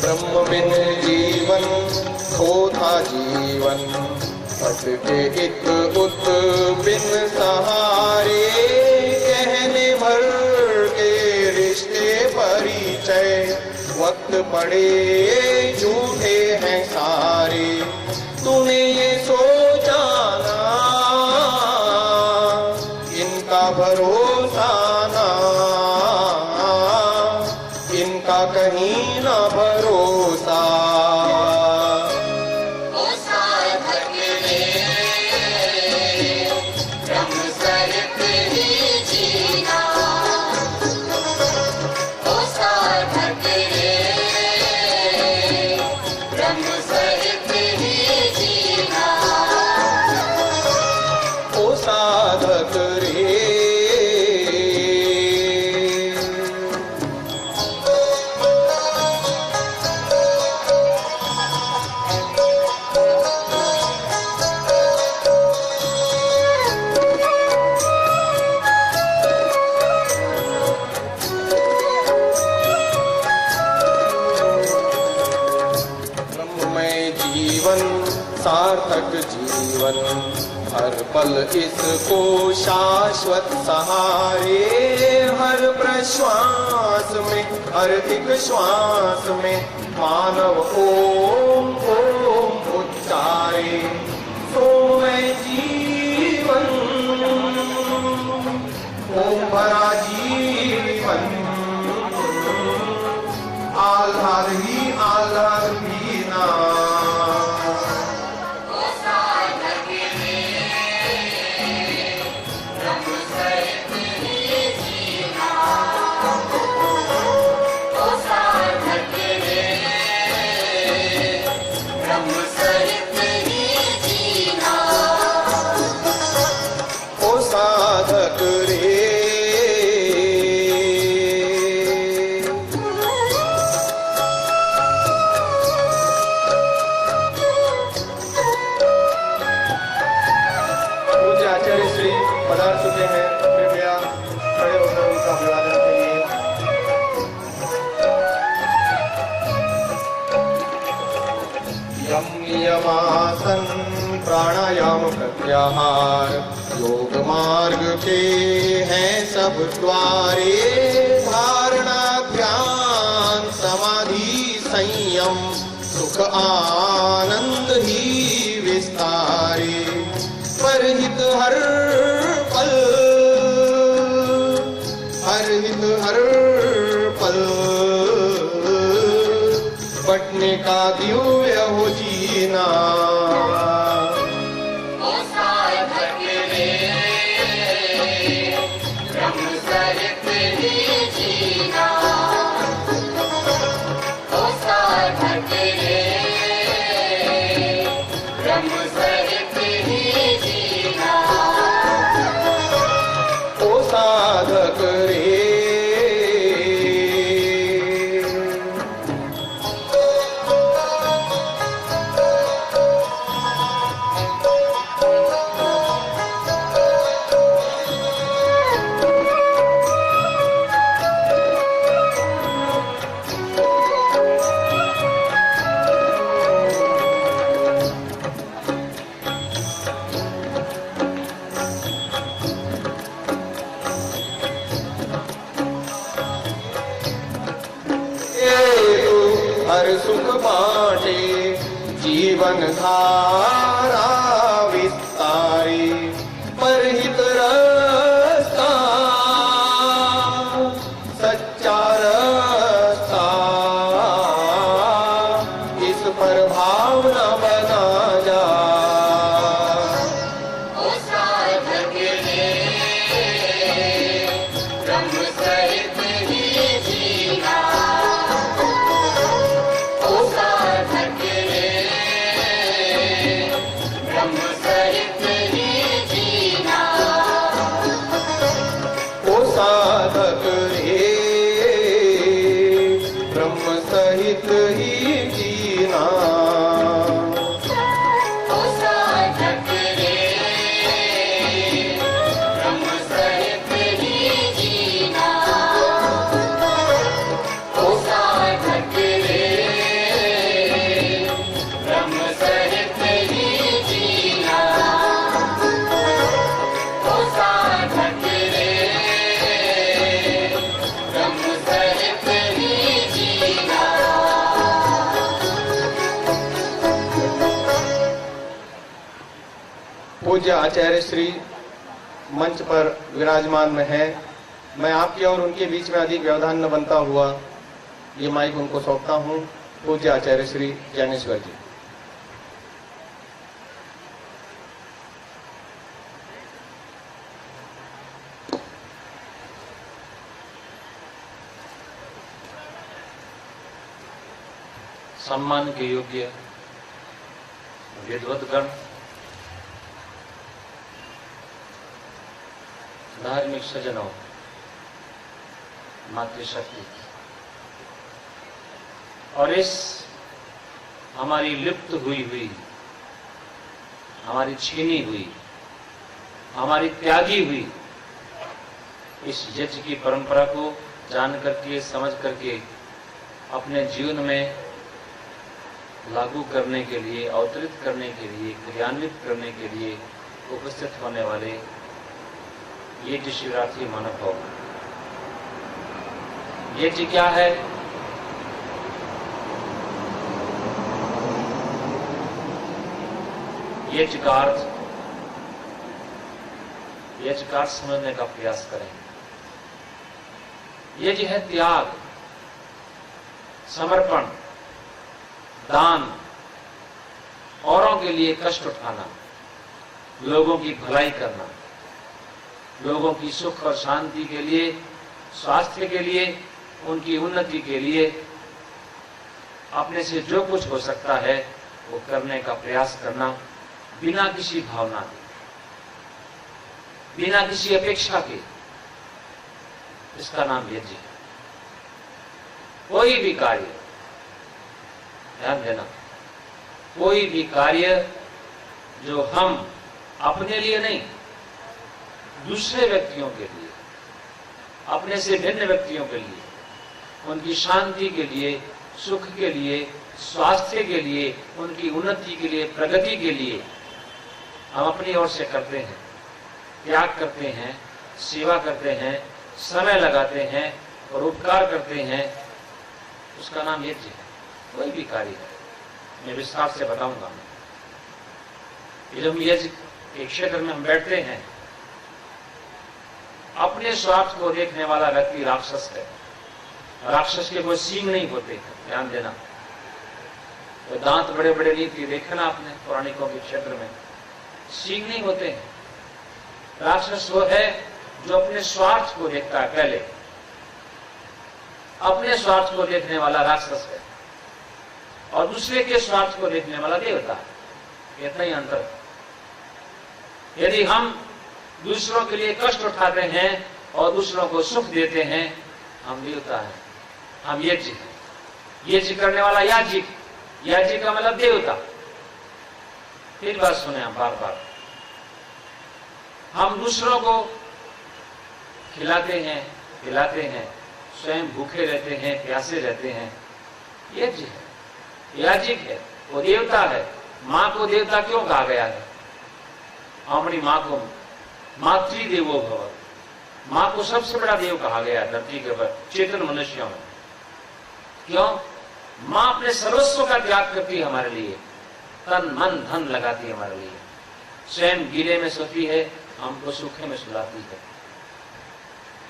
ब्रह्म बिन जीवन खोता जीवन, भटके इत उत बिन सहारे, कहने भर के रिश्ते परिचय, वक्त पड़े झूठे हैं सारे। तूने ये सोचा ना इनका भरोसा ना, इनका कहीं ना भरोसा। ओ साधक रे ब्रह्म सहित ही जीना, ओ साधक रे ब्रह्म सहित ही जीना, ओ साधक रे। जीवन सार्थक जीवन, हर पल इसको शाश्वत सहारे, हर प्रश्वास में हर एक श्वास में मानव ओम ओम उच्चारे। सो मैं जीवन ओम भरा जीवन, आल्हाद ही आल्हाद पीना। ओ साधक रे ब्रह्म सहित ही जीना, ओ साधक रे ब्रह्म सहित ही जीना, ओ साधक रे। आचार्य श्री पधार चुके हैं, कृपया खड़े होकर उनका अभिवादन करिए। यम नियमासन प्राणायाम प्रत्याहार, योग मार्ग के हैं सब द्वारे, धारणा ध्यान समाधि संयम, सुख आनंद ही विस्तारे। परहित हर पल, हरहित हर पल, बटने का दिव्य हो जीना। ओ साधक रे ब्रह्म सहित ही जीना, ओ साधक रे ब्रह्म सहित ही जीना, ओ साधक रे। हर सुख बाटे जीवन धारा विस्तारी, परहित रास्ता सच्चा रास्ता, इस पर भावना बना जा। ओ साधक रे ब्रह्म सहित ही जीना, ओ साधक रे ब्रह्म सहित ही जीना, ओ साधक रे ब्रह्म सहित ही जीना। ओ साधक रे ब्रह्म सहित ही जीना, ओ साधक रे पूज्य आचार्य श्री मंच पर विराजमान में है। मैं आपके और उनके बीच में अधिक व्यवधान न बनता हुआ ये माइक उनको सौंपता हूँ। पूज्य आचार्य श्री ज्ञानेश्वर जी। सम्मान के योग्य विद्वद्गण, धार्मिक सज्जनों, मातृशक्ति और इस हमारी लिप्त हुई, हमारी छीनी हुई, हमारी त्यागी हुई इस यज्ञ की परंपरा को जान करके, समझ करके अपने जीवन में लागू करने के लिए, अवतरित करने के लिए, क्रियान्वित करने के लिए उपस्थित होने वाले ये शिवरात्रि मानव भाव। यज्ञ क्या है? यज्ञ का अर्थ समझने का प्रयास करें। यज्ञ है त्याग, समर्पण, दान, औरों के लिए कष्ट उठाना, लोगों की भलाई करना, लोगों की सुख और शांति के लिए, स्वास्थ्य के लिए, उनकी उन्नति के लिए अपने से जो कुछ हो सकता है वो करने का प्रयास करना, बिना किसी भावना के, बिना किसी अपेक्षा के। इसका नाम यज्ञ है। कोई भी कार्य, ध्यान देना, कोई भी कार्य जो हम अपने लिए नहीं, दूसरे व्यक्तियों के लिए, अपने से भिन्न व्यक्तियों के लिए, उनकी शांति के लिए, सुख के लिए, स्वास्थ्य के लिए, उनकी उन्नति के लिए, प्रगति के लिए हम अपनी ओर से करते हैं, त्याग करते हैं, सेवा करते हैं, समय लगाते हैं और उपकार करते हैं, उसका नाम यज्ञ है। कोई भी कार्य है, मैं विस्तार से बताऊंगा। जब यज्ञ के क्षेत्र में हम बैठते हैं, अपने स्वार्थ को देखने वाला व्यक्ति राक्षस है। राक्षस के कोई सींग नहीं होते हैं, ध्यान देना। तो दांत बड़े बड़े नहीं थे, देखना आपने पौराणिकों के क्षेत्र में, सींग नहीं होते हैं। राक्षस वो है जो अपने स्वार्थ को देखता है। पहले अपने स्वार्थ को देखने वाला राक्षस है और दूसरे के स्वार्थ को देखने वाला देवता है। इतना ही अंतर है। यदि हम दूसरों के लिए कष्ट उठाते हैं और दूसरों को सुख देते हैं, हम देवता हैं, हम यज्ञ हैं। यज्ञ करने वाला याज्ञिक, याज्ञिक का मतलब देवता। एक बात सुने हम बार बार, हम दूसरों को खिलाते हैं, पिलाते हैं, स्वयं भूखे रहते हैं, प्यासे रहते हैं, यज्ञ है, याज्ञिक है, वो देवता है। मां को देवता क्यों कहा गया है? हमारी मां को मातृदेवो भव, मां को सबसे बड़ा देव कहा गया है धरती के ऊपर, चेतन मनुष्यों में। क्यों? मां अपने सर्वस्व का त्याग करती है हमारे लिए, तन मन धन लगाती है हमारे लिए। स्वयं गीले में सोती है, हमको सूखे में सुलाती है।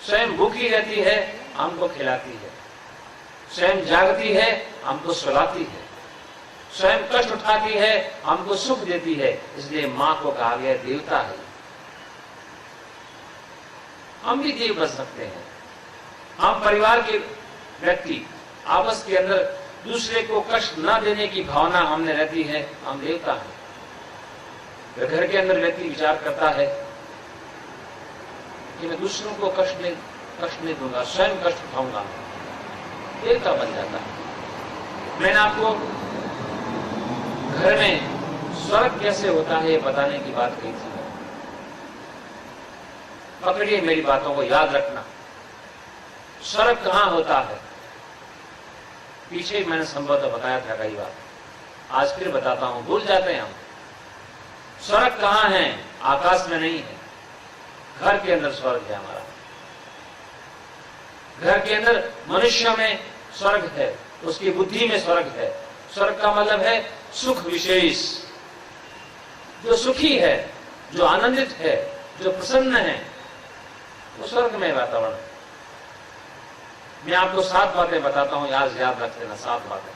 स्वयं भूखी रहती है, हमको खिलाती है। स्वयं जागती है, हमको सुलाती है। स्वयं कष्ट उठाती है, हमको सुख देती है। इसलिए मां को कहा गया देवता है। हम भी देव बन सकते हैं। हम परिवार के व्यक्ति आपस के अंदर दूसरे को कष्ट न देने की भावना हमने रहती है, हम देवता हैं। घर के अंदर व्यक्ति विचार करता है कि मैं दूसरों को कष्ट नहीं दूंगा, स्वयं कष्ट उठाऊंगा, देवता बन जाता है। मैंने आपको घर में स्वर्ग कैसे होता है ये बताने की बात कही थी। पकड़िए मेरी बातों को, याद रखना। स्वर्ग कहां होता है? पीछे मैंने संभवतः बताया था कई बार, आज फिर बताता हूं, भूल जाते हैं हम। स्वर्ग कहां है? आकाश में नहीं है, घर के अंदर स्वर्ग है हमारा। घर के अंदर मनुष्य में स्वर्ग है, उसकी बुद्धि में स्वर्ग है। स्वर्ग का मतलब है सुख विशेष। जो सुखी है जो आनंदित है, जो प्रसन्न है, वो स्वर्गमय वातावरण है। मैं आपको 7 बातें बताता हूं, आज याद रख लेना 7 बातें।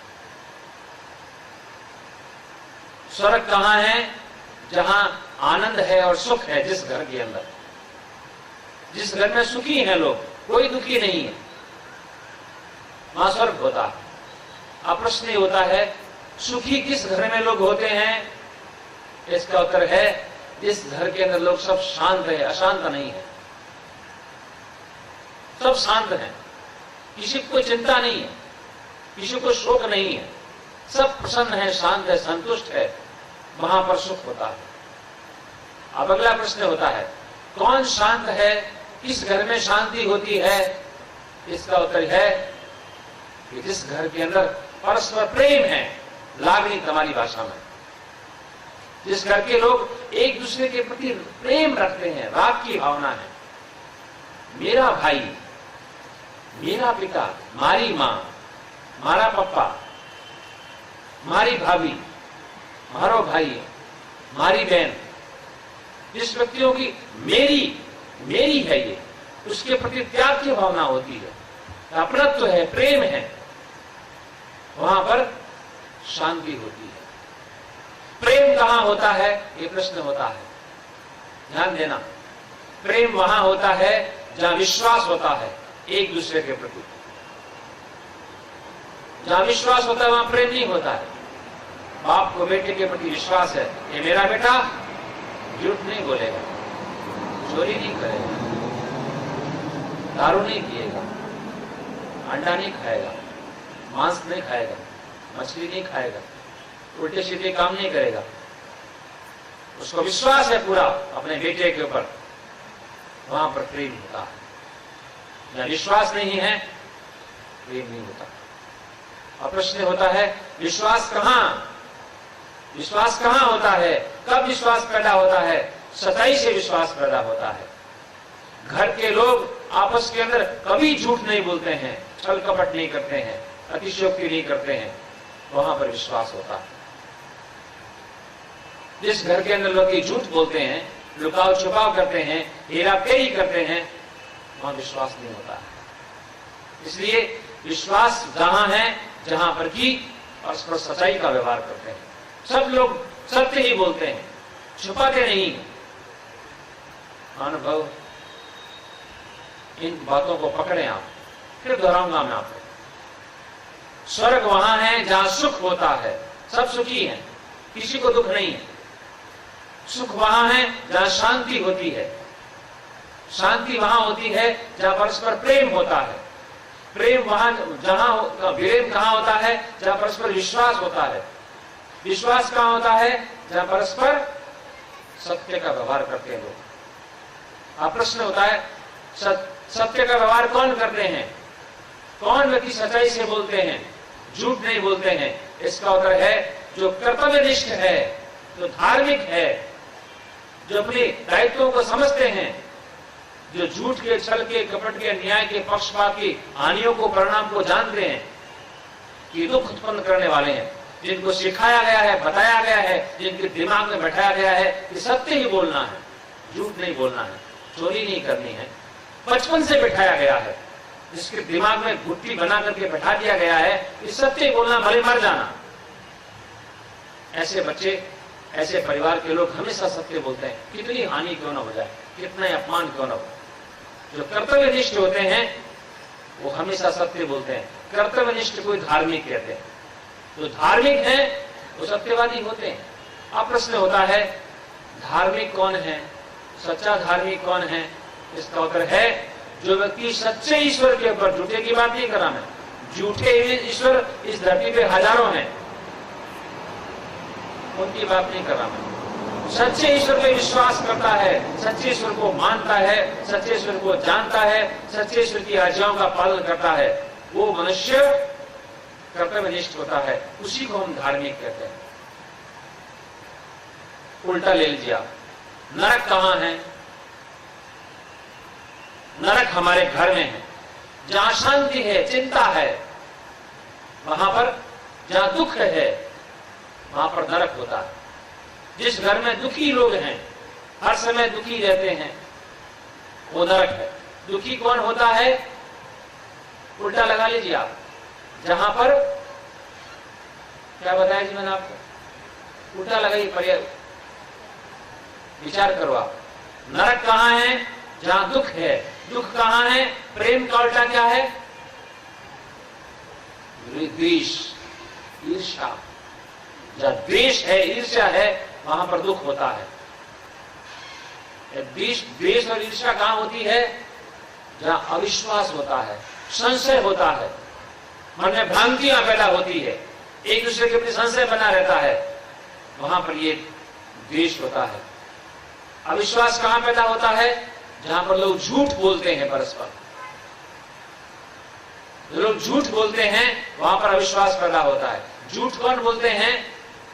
स्वर्ग कहां है? जहां आनंद है और सुख है। जिस घर के अंदर, जिस घर में सुखी हैं लोग, कोई दुखी नहीं है, वहां स्वर्ग होता है। अब प्रश्न ये होता है, सुखी किस घर में लोग होते हैं? इसका उत्तर है, जिस घर के अंदर लोग सब शांत है, अशांत नहीं है। सब शांत हैं, किसी को कोई चिंता नहीं है, किसी को शोक नहीं है, सब प्रसन्न है, शांत है, संतुष्ट है, वहां पर सुख होता है। अब अगला प्रश्न होता है, कौन शांत है? किस घर में शांति होती है? इसका उत्तर है कि जिस घर के अंदर परस्पर प्रेम है, लागणी तुम्हारी भाषा में, जिस घर के लोग एक दूसरे के प्रति प्रेम रखते हैं, राग की भावना है। मेरा भाई, मेरा पिता, मारी मां, मारा पप्पा, मारी भाभी, मारो भाई, मारी बहन, जिस व्यक्तियों की मेरी है ये, उसके प्रति त्याग की भावना होती है, अपनत्व है, प्रेम है, वहां पर शांति होती है। प्रेम कहां होता है? ये प्रश्न होता है, ध्यान देना। प्रेम वहां होता है जहां विश्वास होता है एक दूसरे के प्रति। जहां विश्वास होता है वहां प्रेम नहीं होता है। बाप को बेटे के प्रति विश्वास है, ये मेरा बेटा झूठ नहीं बोलेगा, चोरी नहीं करेगा, दारू नहीं पिएगा, अंडा नहीं खाएगा, मांस नहीं खाएगा, मछली नहीं खाएगा, उल्टे सीधे काम नहीं करेगा। उसको विश्वास है पूरा अपने बेटे के ऊपर, वहां पर प्रेम होता है। जहां विश्वास नहीं है, प्रेम नहीं होता। अब प्रश्न होता है, विश्वास कहां होता है? कब विश्वास पैदा होता है? सच्चाई से विश्वास पैदा होता है। घर के लोग आपस के अंदर कभी झूठ नहीं बोलते हैं, छल कपट नहीं करते हैं, अतिशयोक्ति नहीं करते हैं, वहां पर विश्वास होता है। जिस घर के अंदर लोग झूठ बोलते हैं, लुकाव छुपाव करते हैं, हेरा फेरी करते हैं, वहां विश्वास नहीं होता है। इसलिए विश्वास जहां है जहां पर की परस्पर सच्चाई का व्यवहार करते हैं, सब लोग सत्य ही बोलते हैं, छुपाते नहीं। अनुभव, इन बातों को पकड़े आप। फिर दोहराऊंगा मैं आपको। स्वर्ग वहां है जहां सुख होता है, सब सुखी हैं, किसी को दुख नहीं है। सुख वहां है जहां शांति होती है, शांति वहां होती है जहां परस्पर प्रेम होता है। प्रेम वहां जहां प्रेम कहां होता है? जहां परस्पर विश्वास होता है। विश्वास कहां होता है? जहां परस्पर सत्य का व्यवहार करते हैं लोग। अब प्रश्न होता है, सत्य का व्यवहार कौन करते हैं? कौन व्यक्ति सच्चाई से बोलते हैं, झूठ नहीं बोलते हैं? इसका उत्तर है, जो कर्तव्यनिष्ठ है, जो धार्मिक है, जो अपने दायित्वों को समझते हैं, जो झूठ के, छल के, कपट के, अन्याय के, पक्षपात की हानियों को, परिणाम को जानते हैं कि दुख उत्पन्न करने वाले हैं, जिनको सिखाया गया है, बताया गया है, जिनके दिमाग में बैठाया गया है कि सत्य ही बोलना है, झूठ नहीं बोलना है, चोरी नहीं करनी है, बचपन से बैठाया गया है, जिसके दिमाग में गुत्थी बना करके बैठा दिया गया है कि सत्य ही बोलना, भले मर जाना। ऐसे बच्चे, ऐसे परिवार के लोग हमेशा सत्य बोलते हैं, कितनी हानि क्यों ना हो जाए, कितना अपमान क्यों ना हो। जो कर्तव्यनिष्ठ होते हैं वो हमेशा सत्य बोलते हैं। कर्तव्यनिष्ठ को धार्मिक कहते हैं। जो धार्मिक हैं वो सत्यवादी होते हैं। अब प्रश्न होता है, धार्मिक कौन है? सच्चा धार्मिक कौन है? इसका उत्तर है, जो व्यक्ति सच्चे ईश्वर के ऊपर, झूठे की बात नहीं कर रहा मैं, झूठे ईश्वर इस धरती पे हजारों हैं, उनकी बात नहीं कर रहा मैं। सच्चे ईश्वर पे विश्वास करता है, सच्चे ईश्वर को मानता है, सच्चे ईश्वर को जानता है, सच्चे ईश्वर की आज्ञाओं का पालन करता है, वो मनुष्य कर्तव्यनिष्ठ होता है, उसी को हम धार्मिक कहते हैं। उल्टा ले लीजिए आप, नरक कहां है? नरक हमारे घर में है, जहां शांति है, चिंता है, वहां पर जहां दुख है, वहां पर नरक होता है। जिस घर में दुखी लोग हैं, हर समय दुखी रहते हैं, वो नरक है। दुखी कौन होता है? उल्टा लगा लीजिए आप, जहां पर क्या बताया जी मैंने आपको, उल्टा लगाइए, पर्याय विचार करो आप। नरक कहां है? जहां दुख है। दुख कहां है? प्रेम का उल्टा क्या है? द्वेष, ईर्ष्या। जहां द्वेष है, ईर्ष्या है, वहां पर दुख होता है। द्वेष और ईर्ष्या कहां होती है? जहां अविश्वास होता है, संशय होता है, मन में भ्रांतियां पैदा होती है, एक दूसरे के प्रति संशय बना रहता है, वहां पर ये द्वेष होता है। अविश्वास कहां पैदा होता है? जहां पर लोग झूठ बोलते हैं परस्पर। जो लोग झूठ बोलते हैं वहां पर अविश्वास पैदा होता है। झूठ कौन बोलते हैं?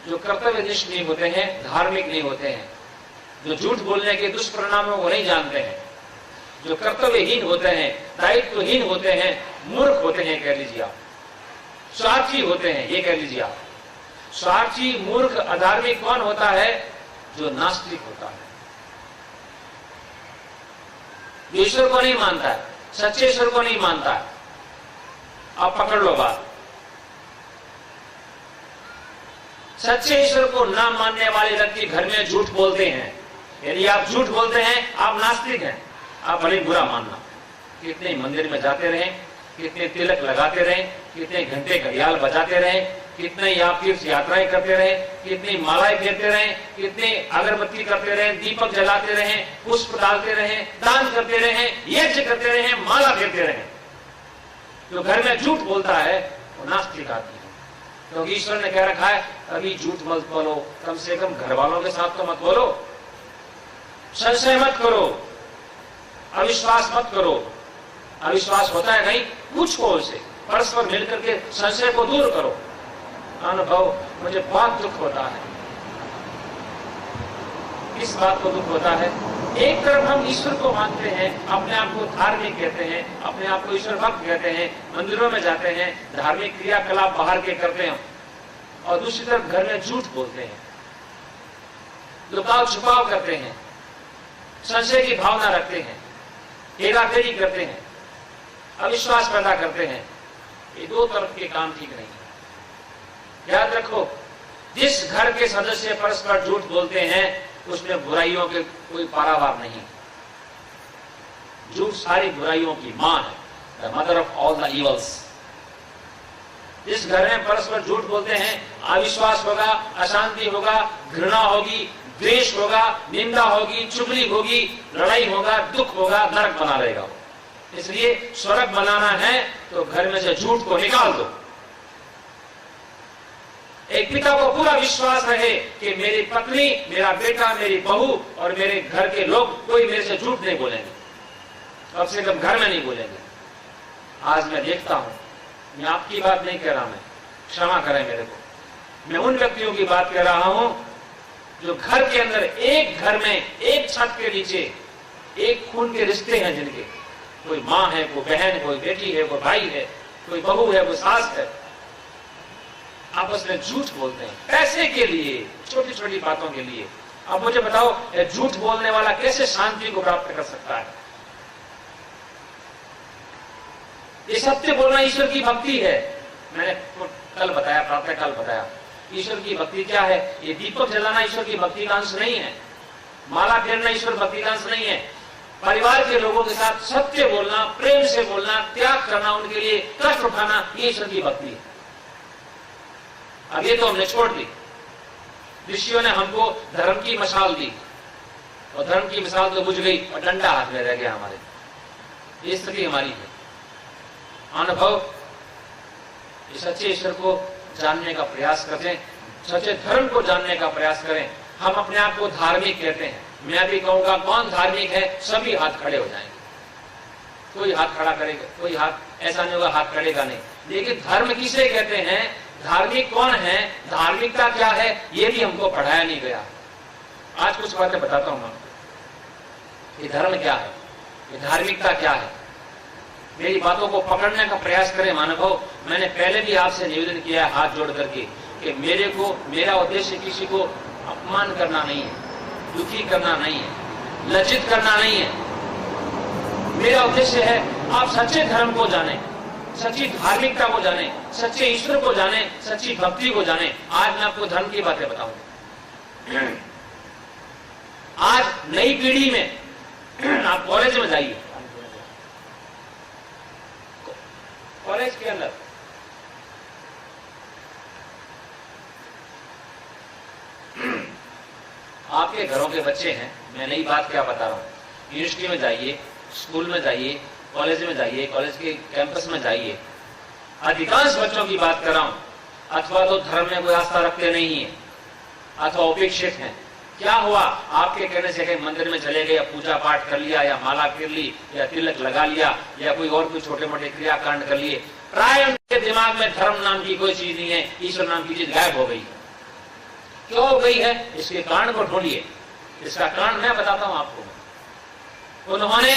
जो कर्तव्यनिष्ठ नहीं होते हैं, धार्मिक नहीं होते हैं, जो झूठ बोलने के दुष्परिणामों को नहीं जानते हैं, जो कर्तव्यहीन होते हैं, दायित्वहीन होते हैं, मूर्ख होते हैं कह लीजिए आप, स्वार्थी होते हैं ये कह लीजिए आप। स्वार्थी, मूर्ख, अधार्मिक कौन होता है? जो नास्तिक होता है, जो ईश्वर को नहीं मानता है, सच्चे ईश्वर को नहीं मानता है। आप पकड़ लो बात। सच्चे ईश्वर को न मानने वाले व्यक्ति घर में झूठ बोलते हैं। यदि आप झूठ बोलते हैं, आप नास्तिक हैं। आप भले बुरा मानना, कितने मंदिर में जाते रहें, कितने तिलक लगाते रहें, कितने घंटे घड़ियाल बजाते रहें, कितने आप तीर्थ यात्राएं करते रहें, कितनी मालाएं फेरते रहें, कितने अगरबत्ती करते रहें, दीपक जलाते रहें, पुष्प डालते रहें, दान करते रहें, यज्ञ करते रहें, माला फेरते रहें, जो घर में झूठ बोलता है वो नास्तिक आदमी है। क्योंकि ईश्वर ने कह रखा है कभी झूठ मत बोलो, कम से कम घर वालों के साथ तो मत बोलो, संशय मत करो, अविश्वास मत करो। अविश्वास होता है कहीं, पूछो उसे, परस्पर मिलकर के संशय को दूर करो। अनुभव, मुझे बहुत दुख होता है। इस बात को दुख होता है, एक तरफ हम ईश्वर को मानते हैं, अपने आप को धार्मिक कहते हैं, अपने आप को ईश्वर भक्त कहते हैं, मंदिरों में जाते हैं, धार्मिक क्रियाकलाप बाहर के करते हैं, और दूसरी तरफ घर में झूठ बोलते हैं, लुकाव छुपाव करते हैं, संशय की भावना रखते हैं, हेराफेरी करते हैं, अविश्वास पैदा करते हैं। ये दो तरफ के काम ठीक नहीं है। याद रखो, जिस घर के सदस्य परस्पर झूठ बोलते हैं उसमें बुराइयों के कोई पारावार नहीं। झूठ सारी बुराइयों की मां है, the mother of all the evils. जिस घर में परस्पर झूठ बोलते हैं, अविश्वास होगा, अशांति होगा, घृणा होगी, द्वेष होगा, निंदा होगी, चुगली होगी, लड़ाई होगा, दुख होगा, नरक बना रहेगा। इसलिए स्वर्ग बनाना है तो घर में से झूठ को निकाल दो। एक पिता को पूरा विश्वास रहे कि मेरी पत्नी, मेरा बेटा, मेरी बहू और मेरे घर के लोग कोई मेरे से झूठ नहीं बोलेंगे, कम से कम घर में नहीं बोलेंगे। आज मैं देखता हूं, मैं आपकी बात नहीं कह रहा, मैं क्षमा करें मेरे को, मैं उन व्यक्तियों की बात कर रहा हूं जो घर के अंदर, एक घर में, एक छत के नीचे, एक खून के रिश्ते हैं, जिनके कोई मां है, कोई बहन, कोई बेटी है, कोई भाई है, कोई बहू है, कोई सास है, आपस में झूठ बोलते हैं पैसे के लिए, छोटी छोटी बातों के लिए। अब मुझे बताओ, झूठ बोलने वाला कैसे शांति को प्राप्त कर सकता है? ये सत्य बोलना ईश्वर की भक्ति है। मैंने कल बताया, प्रातःकाल बताया, ईश्वर की भक्ति क्या है। ये दीपक जलाना ईश्वर की भक्ति का अंश नहीं है, माला फेरना ईश्वर भक्ति का अंश नहीं है। परिवार के लोगों के साथ सत्य बोलना, प्रेम से बोलना, त्याग करना, उनके लिए कष्ट उठाना, ये ईश्वर की भक्ति है। अब ये तो हमने छोड़ दी। ऋषियों ने हमको धर्म की मशाल दी और धर्म की मिसाल तो बुझ गई और डंडा हाथ में रह गया हमारे। ये स्थिति हमारी है। अनुभव, इस सच्चे ईश्वर को जानने का प्रयास करें, सच्चे धर्म को जानने का प्रयास करें। हम अपने आप को धार्मिक कहते हैं, मैं भी कहूंगा कौन धार्मिक है, सभी हाथ खड़े हो जाएंगे। कोई हाथ खड़ा करेगा, कोई हाथ ऐसा नहीं होगा हाथ खड़ेगा नहीं। लेकिन धर्म किसे कहते हैं, धार्मिक कौन है, धार्मिकता क्या है, ये भी हमको पढ़ाया नहीं गया। आज कुछ बातें बताता हूं आपको, ये धर्म क्या है, ये धार्मिकता क्या है। मेरी बातों को पकड़ने का प्रयास करें मानव। मैंने पहले भी आपसे निवेदन किया है हाथ जोड़ करके कि मेरा उद्देश्य किसी को अपमान करना नहीं है। दुखी करना नहीं है, लज्जित करना नहीं है। मेरा उद्देश्य है आप सच्चे धर्म को जाने, सच्ची धार्मिकता को जाने, सच्चे ईश्वर को जाने, सच्ची भक्ति को जाने। आज मैं आपको धर्म की बातें बताऊंगा। आज नई पीढ़ी में आप कॉलेज में जाइए, कॉलेज के अंदर आपके घरों के बच्चे हैं, मैं नई बात क्या बता रहा हूं। यूनिवर्सिटी में जाइए, स्कूल में जाइए, कॉलेज में जाइए, कॉलेज के कैंपस में जाइए, अधिकांश बच्चों की बात कर रहा हूं, अथवा तो धर्म में कोई आस्था रखते नहीं है, अथवा उपेक्षित हैं। क्या हुआ, आपके कहने से कहीं मंदिर में चले गए, या पूजा पाठ कर लिया, या माला फिर ली, या तिलक लगा लिया, या कोई और कोई छोटे मोटे क्रियाकांड कर लिए। प्राय उनके दिमाग में धर्म नाम की कोई चीज नहीं है, ईश्वर नाम की चीज गायब हो गई। क्यों हो गई है, इसके कारण को ढूंढिए। इसका कारण मैं बताता हूं आपको। उन्होंने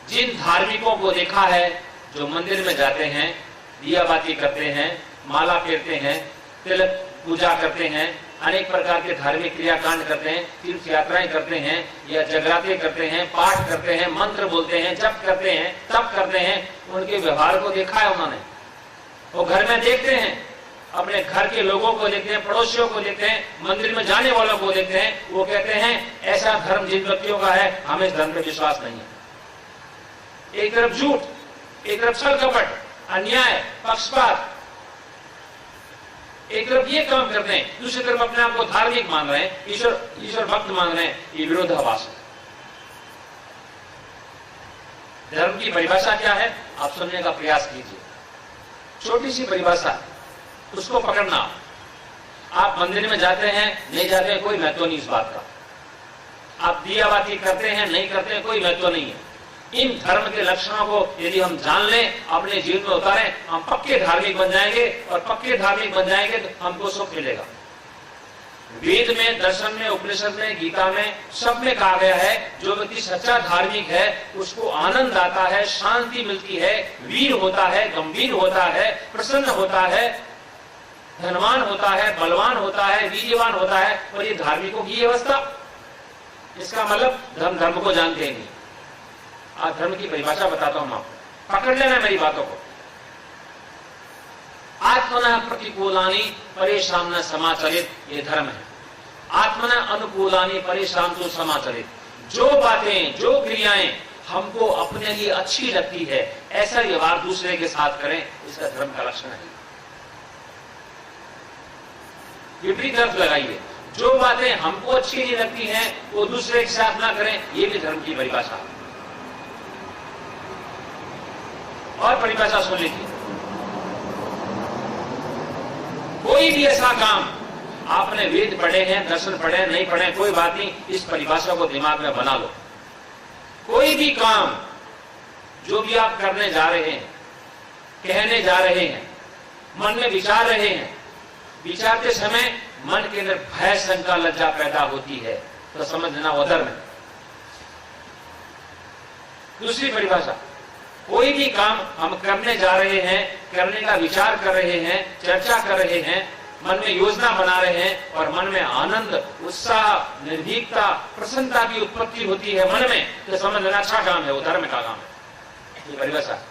जिन धार्मिकों को देखा है जो मंदिर में जाते हैं, दिया बाती करते हैं, माला फेरते हैं, तिलक पूजा करते हैं, अनेक प्रकार के धार्मिक क्रियाकांड करते हैं, तीर्थ यात्राएं करते हैं, या जगराते करते हैं, पाठ करते हैं, मंत्र बोलते हैं, जप करते हैं, तप करते हैं, उनके व्यवहार को देखा है उन्होंने। वो घर में देखते हैं, अपने घर के लोगों को देखते हैं, पड़ोसियों को देखते हैं, मंदिर में जाने वालों को देखते हैं। वो कहते हैं ऐसा धर्म जिन व्यक्तियों का है, हमें इस धर्म पर विश्वास नहीं है। एक तरफ झूठ, एक तरफ छल कपट, अन्याय, पक्षपात, एक तरफ ये काम करते हैं, दूसरी तरफ अपने आप को धार्मिक मान रहे हैं, ईश्वर भक्त मान रहे हैं। ये विरोधाभास है। धर्म की परिभाषा क्या है, आप सुनने का प्रयास कीजिए। छोटी सी परिभाषा, उसको पकड़ना। आप मंदिर में जाते हैं, नहीं जाते हैं, कोई महत्व नहीं इस बात का। आप दिया बाती करते हैं, नहीं करते हैं, कोई महत्व नहीं है। इन धर्म के लक्षणों को यदि हम जान लें, अपने जीवन में उतारें, हम पक्के धार्मिक बन जाएंगे। और पक्के धार्मिक बन जाएंगे तो हमको सुख मिलेगा। वेद में, दर्शन में, उपनिषद में, गीता में, सब में कहा गया है जो व्यक्ति सच्चा धार्मिक है उसको आनंद आता है, शांति मिलती है, वीर होता है, गंभीर होता है, प्रसन्न होता है, धनवान होता है, बलवान होता है, वीर्यवान होता है। और ये धार्मिकों की अवस्था, इसका मतलब धर्म को जानते हैं। आज धर्म की परिभाषा बताता हूं आपको, पकड़ लेना मेरी बातों को। आत्मना प्रतिकूलानि परेशान न समाचरित, ये धर्म है। आत्मना अनुकूलानि परेशान तो समाचरित। जो बातें, जो क्रियाएं हमको अपने लिए अच्छी लगती है, ऐसा व्यवहार दूसरे के साथ करें, इसका धर्म का लक्षण है। विपरीत अर्थ लगाइए, जो बातें हमको अच्छी नहीं लगती हैं वो दूसरे के साथ ना करें, ये भी धर्म की परिभाषा है। और परिभाषा सुन लीजिए, कोई भी ऐसा काम, आपने वेद पढ़े हैं, दर्शन पढ़े हैं, नहीं पढ़े, कोई बात नहीं, इस परिभाषा को दिमाग में बना लो। कोई भी काम जो भी आप करने जा रहे हैं, कहने जा रहे हैं, मन में विचार रहे हैं, विचारते समय मन के अंदर भय, शंका, लज्जा पैदा होती है, तो समझना वो धर्म है। दूसरी परिभाषा, कोई भी काम हम करने जा रहे हैं, करने का विचार कर रहे हैं, चर्चा कर रहे हैं, मन में योजना बना रहे हैं, और मन में आनंद, उत्साह, निर्भीकता, प्रसन्नता की उत्पत्ति होती है मन में, तो समझ लेना अच्छा काम है, वो धर्म का काम है। ये परिभाषा।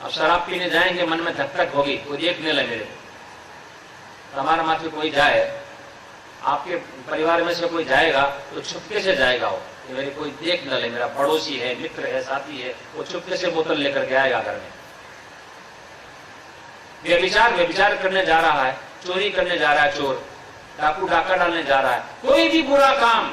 अब शराब पीने जाएंगे, मन में धक धक होगी, कोई देखने लगे, हमारा माथे कोई जाए, आपके परिवार में से कोई जाएगा तो छुपके से जाएगा वो, मेरे कोई देख न ले, मेरा पड़ोसी है, मित्र है, साथी है, वो चुपके से बोतल लेकर के आएगा घर में। व्यभिचार करने जा रहा है, चोरी करने जा रहा है चोर, डाकू डाका डालने जा रहा है, कोई भी बुरा काम,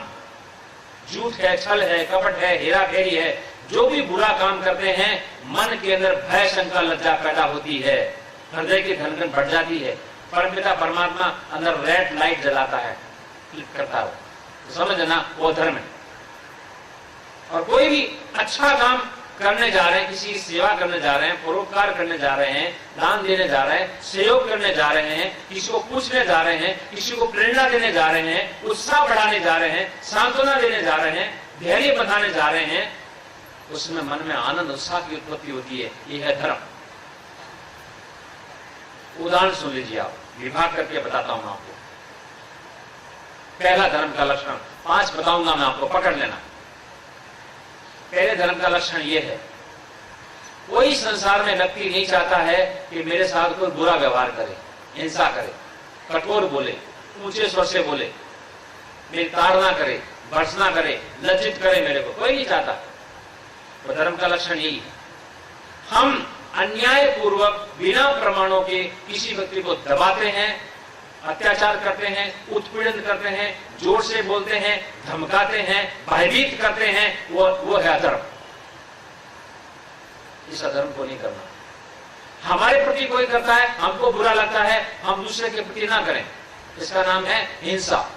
झूठ है, छल है, कपट है, हेरा फेरी है, जो भी बुरा काम करते हैं, मन के अंदर भय, शंका, लज्जा पैदा होती है, हृदय की धड़कन बढ़ जाती है। परमपिता परमात्मा अंदर रेड लाइट जलाता है, क्लिक करता है, तो समझना वो धर्म है। और कोई भी अच्छा काम करने जा रहे हैं, किसी की सेवा करने जा रहे हैं, परोपकार करने जा रहे हैं, दान देने जा रहे हैं, सहयोग करने जा रहे हैं, किसी को पूछने जा रहे हैं, किसी को प्रेरणा देने जा रहे हैं, उत्साह बढ़ाने जा रहे हैं, सांत्वना देने जा रहे हैं, धैर्य बढ़ाने जा रहे हैं, उसमें मन में आनंद, उत्साह की उत्पत्ति होती है। ये है धर्म। उदाहरण सुन लीजिए आप, विभाग करके बताता हूं आपको। पहला धर्म का लक्षण 5 बताऊंगा मैं आपको, पकड़ लेना। पहले धर्म का लक्षण यह है, कोई संसार में व्यक्ति नहीं चाहता है कि मेरे साथ कोई बुरा व्यवहार करे, हिंसा करे, कठोर बोले, ऊंचे स्वर से बोले, मेरी ताड़ना करे, भर्त्सना करे, लज्जित करे, मेरे को कोई नहीं चाहता। तो धर्म का लक्षण यही है, हम अन्याय पूर्वक बिना प्रमाणों के किसी व्यक्ति को दबाते हैं, अत्याचार करते हैं, उत्पीड़न करते हैं, जोर से बोलते हैं, धमकाते हैं, भयभीत करते हैं, वो है अधर्म। इस अधर्म को नहीं करना। हमारे प्रति कोई करता है, हमको बुरा लगता है, हम दूसरे के प्रति ना करें, इसका नाम है हिंसा।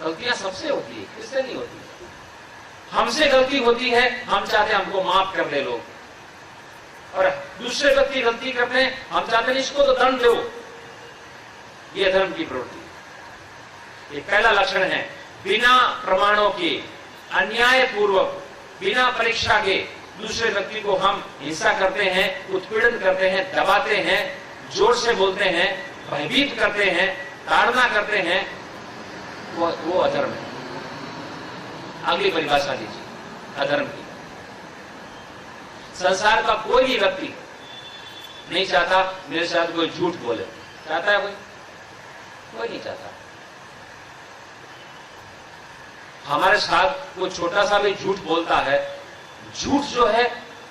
गलतियां सबसे होती है, किससे नहीं होती? हमसे गलती होती है, हम चाहते हैं हमको माफ कर दे लोग, और दूसरे व्यक्ति गलती करते हैं, हम चाहते हैं इसको तो दंड दो। यह धर्म की प्रवृत्ति। ये पहला लक्षण है, बिना प्रमाणों के, अन्याय पूर्वक, बिना परीक्षा के दूसरे व्यक्ति को हम हिंसा करते हैं, उत्पीड़न करते हैं, दबाते हैं, जोर से बोलते हैं, भयभीत करते हैं, ताड़ना करते हैं, वो अधर्म है। अगली परिभाषा लीजिए अधर्म की। संसार का कोई भी व्यक्ति नहीं चाहता मेरे साथ कोई झूठ बोले, चाहता है कोई नहीं चाहता। हमारे साथ कोई छोटा सा भी झूठ बोलता है, झूठ जो है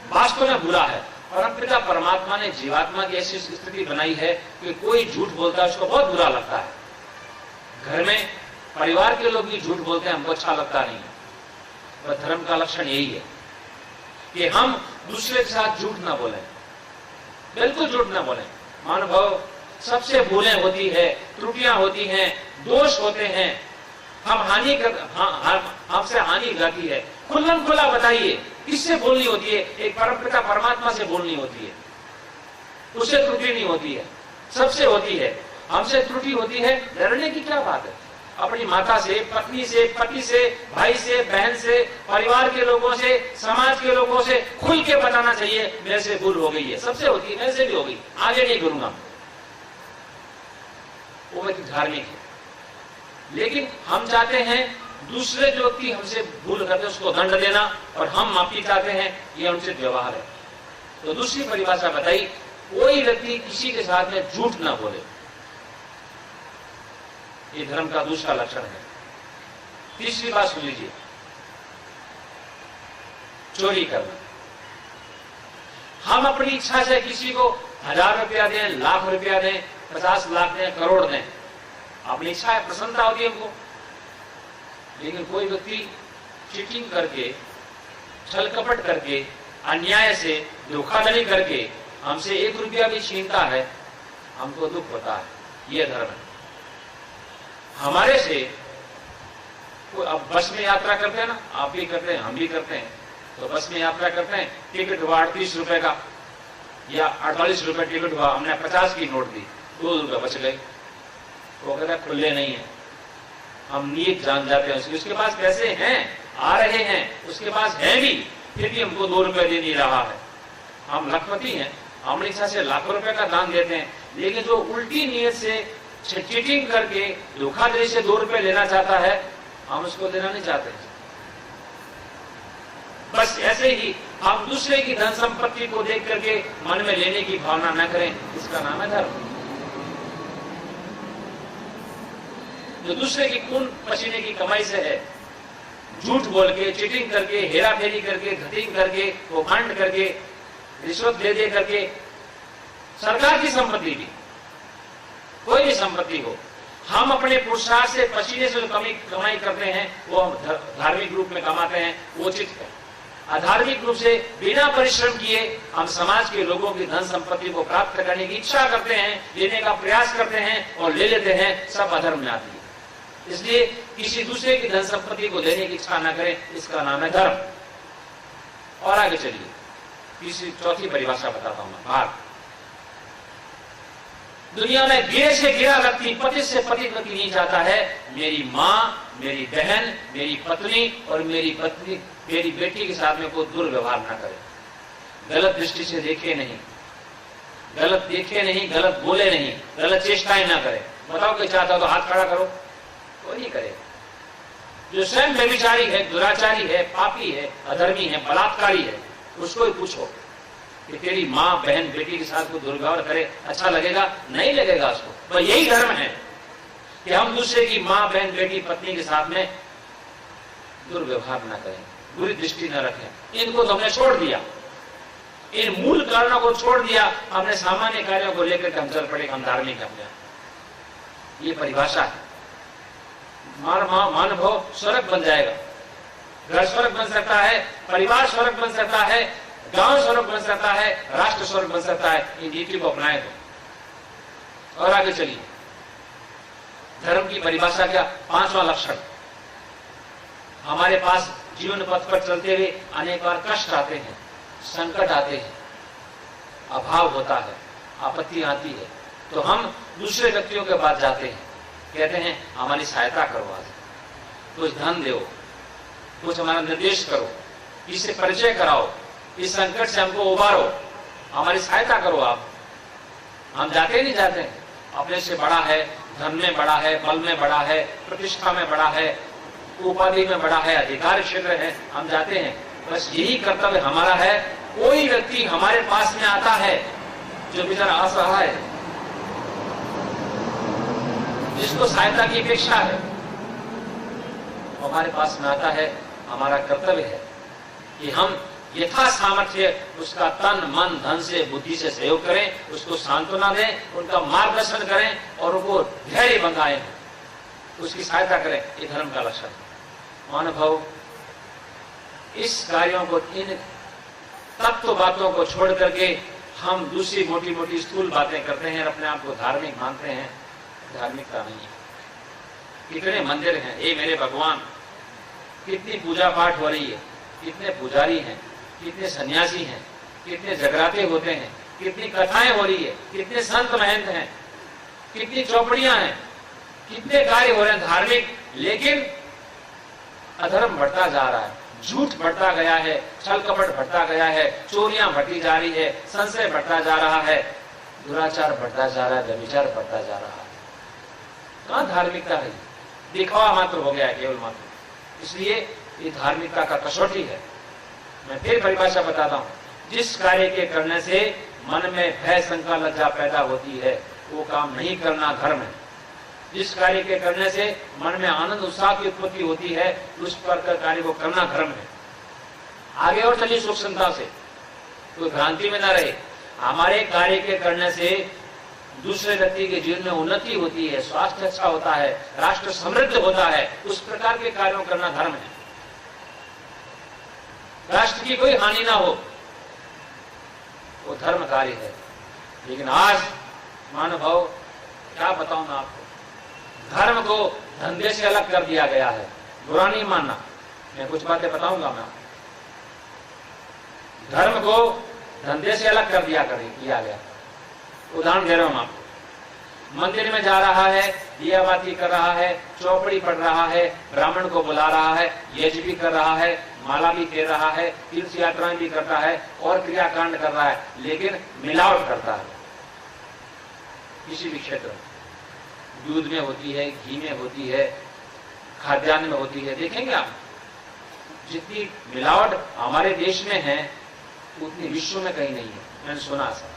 वास्तव में बुरा है, परमपिता परमात्मा ने जीवात्मा की ऐसी स्थिति बनाई है कि कोई झूठ बोलता है उसको बहुत बुरा लगता है। घर में परिवार के लोग भी झूठ बोलते हैं, हमको अच्छा लगता नहीं है। वह धर्म का लक्षण यही है कि हम दूसरे के साथ झूठ ना बोलें, बिल्कुल झूठ ना बोलें। मानव सबसे भूलें होती है, त्रुटियां होती हैं, दोष होते हैं, हम हमसे हानि जाती है, खुल्लम खुला बताइए किससे बोलनी होती है? एक परमपिता परमात्मा से बोलनी होती है, उससे त्रुटि नहीं होती है, सबसे होती है। हमसे त्रुटि होती है, डरने की क्या बात है? अपनी माता से, पत्नी से, पति से, भाई से, बहन से, परिवार के लोगों से, समाज के लोगों से खुल के बताना चाहिए मेरे से भूल हो गई है, सबसे होती है, मेरे से भी हो गई, आगे नहीं करूंगा। वो व्यक्ति धार्मिक है। लेकिन हम चाहते हैं दूसरे जो व्यक्ति हमसे भूल करते हैं उसको दंड देना, और हम माफी चाहते हैं, यह उनसे व्यवहार है। तो दूसरी परिभाषा बताई, कोई व्यक्ति किसी के साथ में झूठ ना बोले, ये धर्म का दूसरा लक्षण है। तीसरी बात सुन लीजिए, चोरी करना। हम अपनी इच्छा से किसी को 1000 रुपया दें, लाख रुपया दें, 50 लाख दें, करोड़ दें, अपनी इच्छा है, प्रसन्नता होती है हमको। लेकिन कोई व्यक्ति चीटिंग करके, छल कपट करके, अन्याय से, धोखाधड़ी करके हमसे 1 रुपया भी छीनता है, हमको दुख होता है। यह धर्म है। हमारे से कोई, अब बस में यात्रा करते हैं ना, आप भी करते हैं, हम भी करते हैं, तो बस में यात्रा करते हैं, टिकट हुआ 38 रुपए का या 48 रुपए टिकट हुआ, हमने 50 की नोट दी, 2 रुपए बच गए। वो कहता है खुले नहीं है, हम नीयत जान जाते हैं उसके पास पैसे हैं, आ रहे हैं, उसके पास हैं भी, फिर भी हमको 2 रुपए दे नहीं रहा है। हम लखपति हैं, हम इच्छा से लाखों रुपए का दान देते हैं, लेकिन जो उल्टी नीयत से चीटिंग करके, धोखाधड़ी से 2 रुपए लेना चाहता है, हम उसको देना नहीं चाहते। बस ऐसे ही हम दूसरे की धन संपत्ति को देख करके मन में लेने की भावना न करें, इसका नाम है धर्म। जो दूसरे की खून पसीने की कमाई से है, झूठ बोल के, चीटिंग करके, हेरा फेरी करके, घटिंग करके, घमंड करके, रिश्वत दे करके, सरकार की संपत्ति भी, कोई भी संपत्ति हो, हम अपने पुरुषार्थ से, पसीने से जो कमाई करते हैं, वो हम धार्मिक रूप में कमाते हैं, वो उचित है। अधार्मिक रूप से बिना परिश्रम किए हम समाज के लोगों की धन संपत्ति को प्राप्त करने की इच्छा करते हैं, लेने का प्रयास करते हैं और ले लेते हैं, सब अधर्म में आती है। इसलिए किसी दूसरे की धन संपत्ति को लेने की इच्छा न करें, इसका नाम है धर्म। और आगे चलिए, तीसरी चौथी परिभाषा बताता हूं मैं। भाग दुनिया में गिरे से गिरा व्यक्ति, पतित से पतित व्यक्ति नहीं चाहता है मेरी माँ, मेरी बहन, मेरी पत्नी और मेरी पत्नी, मेरी बेटी के साथ में कोई दुर्व्यवहार ना करे, गलत दृष्टि से देखे नहीं, गलत देखे नहीं, गलत बोले नहीं, गलत चेष्टाएं ना करे, बताओ कोई चाहता हो तो हाथ खड़ा करो, कोई नहीं करेगा। जो स्वयं व्यभिचारी है, दुराचारी है, पापी है, अधर्मी है, बलात्कारी है, उसको ही पूछो कि तेरी माँ बहन बेटी के साथ कोई दुर्व्यवहार करे, अच्छा लगेगा? नहीं लगेगा उसको। तो यही धर्म है कि हम दूसरे की माँ बहन बेटी पत्नी के साथ में दुर्व्यवहार न करें, बुरी दृष्टि न रखें। इनको तो हमने छोड़ दिया, इन मूल कारणों को छोड़ दिया, हमने सामान्य कार्यों को लेकर हम चल पड़े, हम धार्मिक हमने। ये परिभाषा है। मानव स्वर्ग बन जाएगा, घर स्वर्ग बन सकता है, परिवार स्वर्ग बन सकता है, गांव स्वर्ग बन सकता है, राष्ट्र स्वर्ग बन सकता है, इन नीति को अपनाए तो। और आगे चलिए, धर्म की परिभाषा क्या? 5वां लक्षण। हमारे पास जीवन पथ पर चलते हुए अनेक बार कष्ट आते हैं, संकट आते हैं, अभाव होता है, आपत्ति आती है, तो हम दूसरे व्यक्तियों के पास जाते हैं, कहते हैं हमारी सहायता करो, आज कुछ धन दो, कुछ हमारा निर्देश करो, इससे परिचय कराओ, इस संकट से हमको उबारो, हमारी सहायता करो आप। हम जाते नहीं जाते हैं, अपने से बड़ा है, धन में बड़ा है, बल में बड़ा है, प्रतिष्ठा में बड़ा है, उपाधि में बड़ा है, अधिकार क्षेत्र है, हम जाते हैं। बस यही कर्तव्य हमारा है। कोई व्यक्ति हमारे पास में आता है जो बेचारा असहाय है, जिसको सहायता की अपेक्षा है, हमारे पास में आता है, हमारा कर्तव्य है कि हम यथा सामर्थ्य उसका तन मन धन से बुद्धि से सहयोग करें, उसको सांत्वना दें, उनका मार्गदर्शन करें और उनको धैर्य बंधाएं, उसकी सहायता करें। ये धर्म का लक्षण है। मानव इस कार्यों को, इन तत्व बातों को छोड़ करके हम दूसरी मोटी मोटी स्थूल बातें करते हैं और अपने आप को धार्मिक मानते हैं। धार्मिकता नहीं है। कितने मंदिर हैं, ए मेरे भगवान, कितनी पूजा पाठ हो रही है, कितने पुजारी हैं, कितने सन्यासी हैं, कितने जगराते होते हैं, कितनी कथाएं हो रही है, कितने संत महंत हैं, कितनी चौपड़ियां हैं, कितने कार्य हो रहे हैं धार्मिक, लेकिन अधर्म बढ़ता जा रहा है, झूठ बढ़ता गया है, छल कपट बढ़ता गया है, चोरियां बढ़ती जा रही है, संशय बढ़ता जा रहा है, दुराचार बढ़ता जा रहा है, व्यभिचार बढ़ता जा रहा है। कहां धार्मिकता है? दिखावा मात्र हो गया है, केवल मात्र। इसलिए ये धार्मिकता का कसौटी है। मैं फिर परिभाषा बताता हूं, जिस कार्य के करने से मन में भय शंका लज्जा पैदा होती है, वो काम नहीं करना धर्म है। जिस कार्य के करने से मन में आनंद उत्साह की उत्पत्ति होती है, उस पर कार्य को करना धर्म है। आगे और चलिए सूक्ष्मता से, कोई भ्रांति में न रहे। हमारे कार्य के करने से दूसरे व्यक्ति के जीवन में उन्नति होती है, स्वास्थ्य अच्छा होता है, राष्ट्र समृद्ध होता है, उस प्रकार के कार्यों करना धर्म है। राष्ट्र की कोई हानि ना हो, वो धर्म कार्य है। लेकिन आज मानव, क्या बताऊं मैं आपको, धर्म को धंधे से अलग कर दिया गया है। बुरा नहीं मानना, मैं कुछ बातें बताऊंगा मैं। धर्म को धंधे से अलग कर दिया गया। उदाहरण दे रहा हूं आपको। मंदिर में जा रहा है, दिया बाती कर रहा है, चौपड़ी पढ़ रहा है, ब्राह्मण को बुला रहा है, यज्ञ भी कर रहा है, माला भी फेर रहा है, तीर्थ यात्राएं भी करता है और क्रियाकांड कर रहा है, लेकिन मिलावट करता है। किसी भी क्षेत्र में दूध में होती है, घी में होती है, खाद्यान्न में होती है। देखेंगे आप, जितनी मिलावट हमारे देश में है उतनी विश्व में कहीं नहीं है। मैंने सुना ऐसा,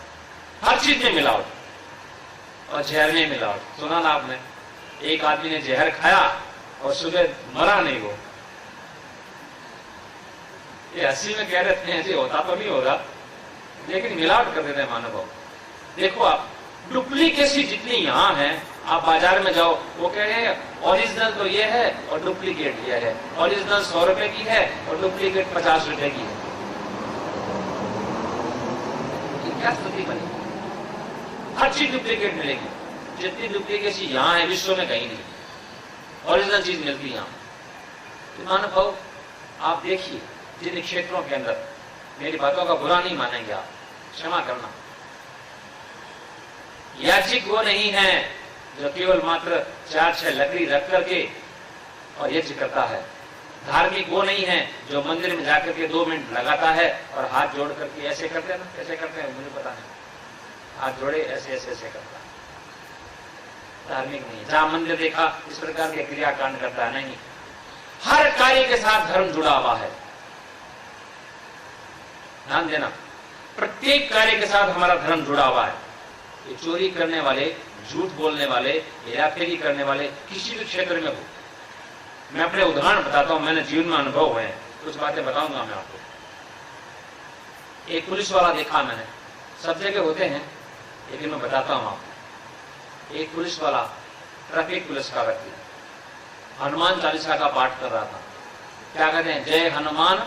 हर चीज में मिलावट और जहर में मिलावट। सुना ना आपने, एक आदमी ने जहर खाया और सुबह मरा नहीं वो। ये हंसी में कह रहे थे, ऐसे होता तो नहीं होगा, लेकिन मिलावट कर देते हैं मानव। देखो आप, डुप्लीकेसी जितनी यहां है, आप बाजार में जाओ, वो कह रहे हैं ओरिजिनल तो ये है और डुप्लीकेट ये है, ओरिजिनल 100 रुपए की है और डुप्लीकेट 50 रुपए की है। क्या स्थिति बनी? हर चीज डुप्लीकेट मिलेगी। जितनी डुप्लीकेसी यहां है विश्व में कहीं नहीं, ओरिजिनल चीज मिलती है यहां। तो मानव, आप देखिए जिन क्षेत्रों के अंदर, मेरी बातों का बुरा नहीं मानेंगे आप, क्षमा करना, याचिक वो नहीं है जो केवल मात्र 4-6 लकड़ी रख करके और यज्ञ करता है। धार्मिक वो नहीं है जो मंदिर में जाकर के 2 मिनट लगाता है और हाथ जोड़ करके ऐसे करते हैं ना, कैसे करते हैं मुझे पता नहीं, हाथ जोड़े ऐसे ऐसे ऐसे करता है। धार्मिक नहीं है। जहां मंदिर देखा इस प्रकार के क्रियाकांड करता है, नहीं। हर कार्य के साथ धर्म जुड़ा हुआ है, ध्यान देना। प्रत्येक कार्य के साथ हमारा धर्म जुड़ा हुआ है। ये चोरी करने वाले, झूठ बोलने वाले, हेराफेरी करने वाले किसी भी क्षेत्र में हो, मैं अपने उदाहरण बताता हूं, मैंने जीवन में अनुभव हुए हैं, कुछ बातें बताऊंगा मैं आपको। एक पुलिस वाला देखा मैंने, सब जगह होते हैं लेकिन मैं बताता हूं आपको। एक पुलिस वाला, ट्रैफिक पुलिस का व्यक्ति, हनुमान चालीसा का पाठ कर रहा था। क्या कहते हैं, जय हनुमान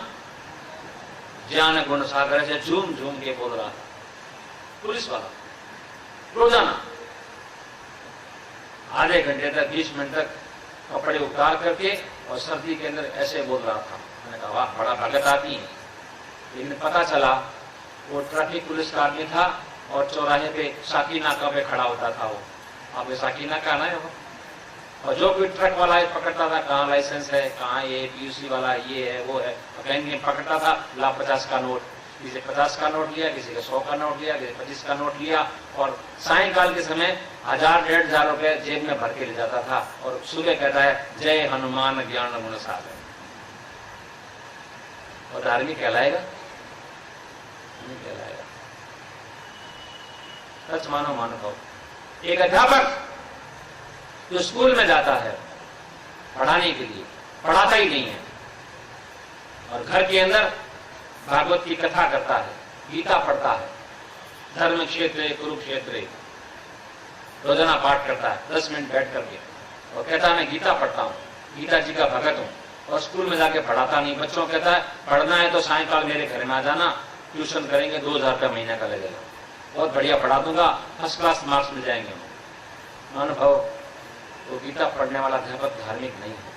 ज्ञान गुण सागर, से झूम झूम के बोल रहा था पुलिस वाला रोजाना, आधे घंटे तक, 20 मिनट तक कपड़े उतार करके और सर्दी के अंदर ऐसे बोल रहा था। मैंने कहा वाह, बड़ा भगत आदमी है। लेकिन पता चला वो ट्रैफिक पुलिस का आदमी था और चौराहे पे साकी नाका पे खड़ा होता था वो। आप ये साकी नाका ना है वो, और जो कोई ट्रक वाला है पकड़ता था, कहाँ लाइसेंस है, कहाँ ये पीयूसी वाला, ये है वो है, कहीं पकड़ता था, ला 50 का नोट, किसी 50 का नोट लिया, किसी का 100 का नोट लिया, किसी 25 का नोट लिया, और सायंकाल के समय 1000-1500 रुपए जेब में भर के ले जाता था और सुबह कहता है जय हनुमान ज्ञान गुण सागर। और धार्मिक कहलाएगा? नहीं कहलाएगा। सच मानो मानो। एक अध्यापक जो स्कूल में जाता है पढ़ाने के लिए, पढ़ाता ही नहीं है, और घर के अंदर भागवत की कथा करता है, गीता पढ़ता है, धर्म क्षेत्र कुरुक्षेत्र रोजाना पाठ करता है 10 मिनट बैठ करके, और कहता है मैं गीता पढ़ता हूँ, गीता जी का भगत हूँ, और स्कूल में जाके पढ़ाता नहीं। बच्चों कहता है पढ़ना है तो सायंकाल मेरे घर में आ जाना, ट्यूशन करेंगे, 2000 रुपये महीने का लगेगा, बहुत बढ़िया पढ़ा दूंगा, फर्स्ट क्लास मार्क्स मिल जाएंगे। अनुभव, वो गीता पढ़ने वाला अध्यापक धार्मिक नहीं है।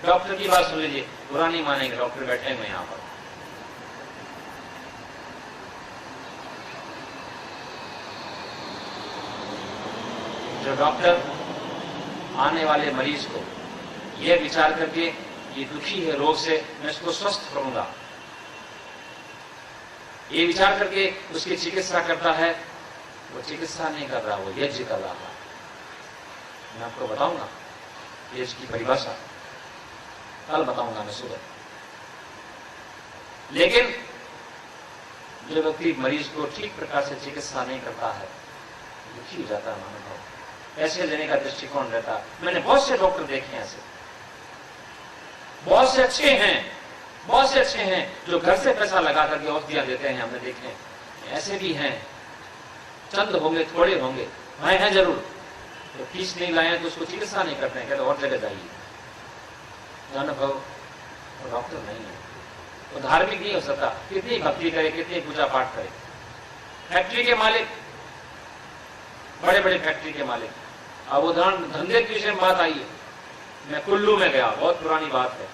डॉक्टर की बात सुन लीजिए, बुरा नहीं मानेंगे, डॉक्टर बैठे हुए यहां पर। जो डॉक्टर आने वाले मरीज को यह विचार करके ये दुखी है रोग से, मैं इसको स्वस्थ करूंगा, ये विचार करके उसकी चिकित्सा करता है, वो चिकित्सा नहीं कर रहा, वो यज्ञ कर रहा है। मैं आपको बताऊंगा ये इसकी परिभाषा, कल बताऊंगा मैं सुबह। लेकिन जो व्यक्ति मरीज को ठीक प्रकार से चिकित्सा नहीं करता है, दुखी हो जाता है मानव, पैसे लेने का दृष्टिकोण रहता है। मैंने बहुत से डॉक्टर देखे हैं ऐसे, बहुत से अच्छे हैं, बहुत से अच्छे हैं जो घर से पैसा लगा करके औषधियां देते हैं, हमने देखे हैं। ऐसे भी हैं, चंद होंगे, थोड़े होंगे, भाई हैं जरूर, तो फीस नहीं लाए तो उसको चिकित्सा नहीं करते हैं, कहते और जगह जाइए। अनुभव, वो डॉक्टर नहीं है, वो धार्मिक नहीं हो सकता, कितनी भक्ति करे, कितनी पूजा पाठ करे। फैक्ट्री के मालिक, बड़े बड़े फैक्ट्री के मालिक, अब उदाहरण धंधे की विषय में बात आई है। मैं कुल्लू में गया, बहुत पुरानी बात है,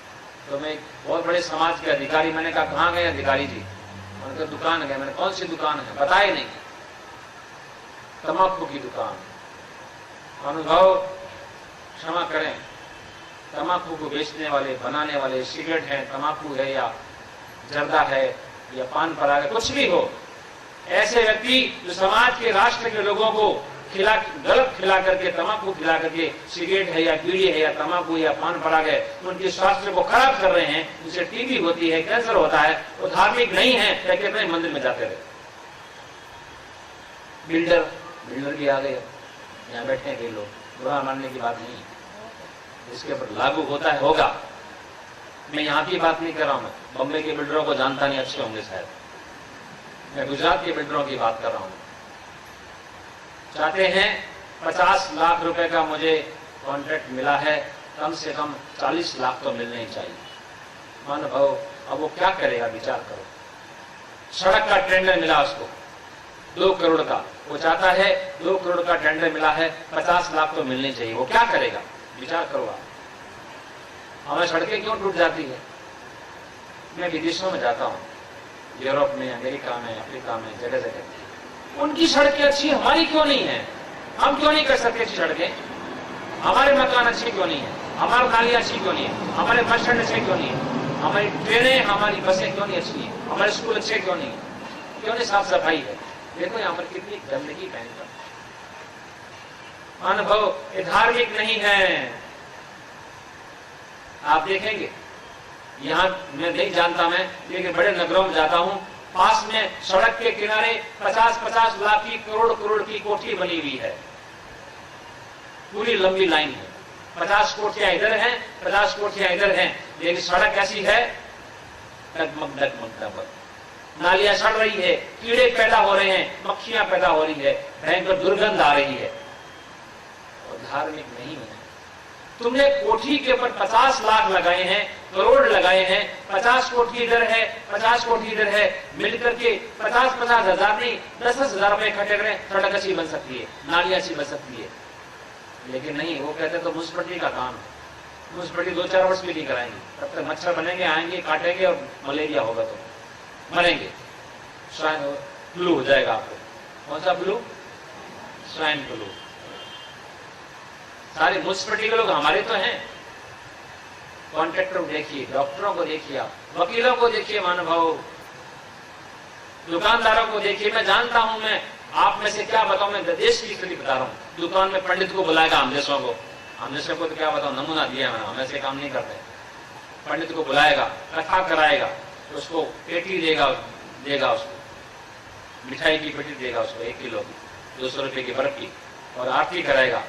तो मैं बहुत बड़े समाज के अधिकारी, मैंने कहा कहाँ गए अधिकारी जी? मैंने कहा दुकान गए। मैंने कौन सी दुकान है? बताए नहीं। तंबाकू की दुकान। अनुभव, क्षमा करें, तंबाकू को बेचने वाले, बनाने वाले, सिगरेट है, तंबाकू है, या जर्दा है, या पान पराग है, कुछ भी हो, ऐसे व्यक्ति जो समाज के, राष्ट्र के लोगों को गलत खिला करके, तंबाकू खिला करके, सिगरेट है या बीड़ी है या तंबाकू या पान पराग है, उनके स्वास्थ्य को खराब कर रहे हैं, उनसे टीबी होती है, कैंसर होता है, वो धार्मिक नहीं है, या कितने मंदिर में जाते रहे। बिल्डर भी आ गए, यहाँ बैठे कई लोग, बुरा मानने की बात नहीं है, इसके ऊपर लागू होता है, होगा। मैं यहाँ की बात नहीं कर रहा हूं, मैं बम्बई के बिल्डरों को जानता नहीं, अच्छे होंगे शायद, मैं गुजरात के बिल्डरों की बात कर रहा हूं। चाहते हैं 50 लाख रुपए का मुझे कॉन्ट्रैक्ट मिला है, कम से कम 40 लाख तो मिलने ही चाहिए। मान भाव, अब वो क्या करेगा, विचार करो। सड़क का टेंडर मिला उसको 2 करोड़ का, वो चाहता है 2 करोड़ का टेंडर मिला है, 50 लाख तो मिलने चाहिए, वो क्या करेगा, विचार करो आप। हमें सड़कें क्यों टूट जाती है? मैं विदेशों में जाता हूँ, यूरोप में, अमेरिका में, अफ्रीका में, जगह जगह, उनकी सड़कें अच्छी, हमारी क्यों नहीं है? हम क्यों नहीं कर सकते अच्छी सड़कें? हमारे मकान अच्छे क्यों नहीं है? हमारी नालियां अच्छी क्यों नहीं है? हमारे बस स्टैंड अच्छे क्यों नहीं है? हमारी ट्रेनें, हमारी बसें क्यों नहीं अच्छी है? हमारे स्कूल अच्छे क्यों नहीं है? क्यों नहीं साफ सफाई है? देखो यहाँ पर कितनी गंदगी फैलता। अनुभव ये धार्मिक नहीं है। आप देखेंगे, यहां मैं नहीं जानता मैं, लेकिन बड़े नगरों में जाता हूं, पास में सड़क के किनारे 50-50 लाख की, करोड़ की कोठी बनी हुई है, पूरी लंबी लाइन है। 50 कोठियां इधर हैं, 50 कोठियां इधर हैं, लेकिन सड़क ऐसी है डगमग। नालियां सड़ रही है, कीड़े पैदा हो रहे हैं, मक्खियां पैदा हो रही है, भयंकर दुर्गंध आ रही है, और धार्मिक नहीं है। तुमने कोठी के ऊपर 50 लाख लगाए हैं, करोड़ लगाए हैं, 50 कोठी इधर है, 50 कोठी इधर है, मिलकर के 50-50 हजार नहीं 10-10 हजार रुपए इकट्ठे करें, सड़क अच्छी बन सकती है, नालियां अच्छी बन सकती है। लेकिन नहीं, वो कहते तो म्युनिसिपैलिटी का काम है, म्युनिसिपैलिटी 2-4 वर्ष भी नहीं कराएंगे, तब तक मच्छर बनेंगे, आएंगे, काटेंगे और मलेरिया होगा तो मरेंगे, स्वाइन फ्लू हो जाएगा आपको। कौन सा फ्लू? Swine flu. सारे म्युनिसिपैलिटी के लोग हमारे तो हैं। कॉन्ट्रैक्टर को देखिए, डॉक्टरों को देखिए, आप वकीलों को देखिए, महानुभाव, दुकानदारों को देखिए। मैं जानता हूं, मैं आप में से क्या बताऊं, मैं देश की स्थिति बता रहा हूं। दुकान में पंडित को बुलाएगा, हम देशों को तो क्या बताऊं, नमूना दिया मैंने, हम ऐसे काम नहीं करते। पंडित को बुलाएगा, कथा कराएगा, उसको पेटी देगा उसको, मिठाई की पेटी देगा उसको 1 किलो की, 200 रुपए की बर्फ की, और आरती कराएगा,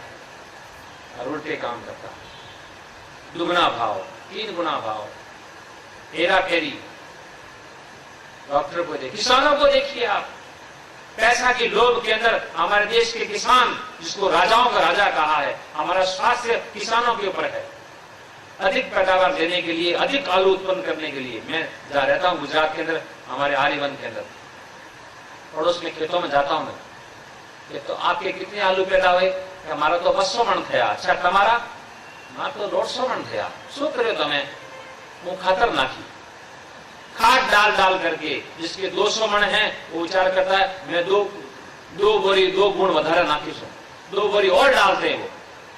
और उल्टे काम करता है। दुगुना भाव, 3 गुना भाव, हेरा फेरी। डॉक्टर को देखिए, किसानों को देखिए आप, पैसा के लोभ के अंदर हमारे देश के किसान, जिसको राजाओं का राजा कहा है, हमारा स्वास्थ्य किसानों के ऊपर है। अधिक पैदावार देने के लिए, अधिक आलू उत्पन्न करने के लिए, मैं जहां रहता हूं गुजरात के अंदर, हमारे आर्यवन के अंदर, पड़ोस में खेतों में जाता हूं मैं, तो आपके कितने आलू पैदा हुए? हमारा तो 200 मण थे। अच्छा, तुम्हारा? मां तो 150 मण थे। शू करो तमे? वो खातर नाखी, खाद डाल करके, जिसके 200 मण है वो विचार करता है मैं दो बोरी 2 गुण વધારે નાખીશું, 2 बोरी और डालते हैं वो।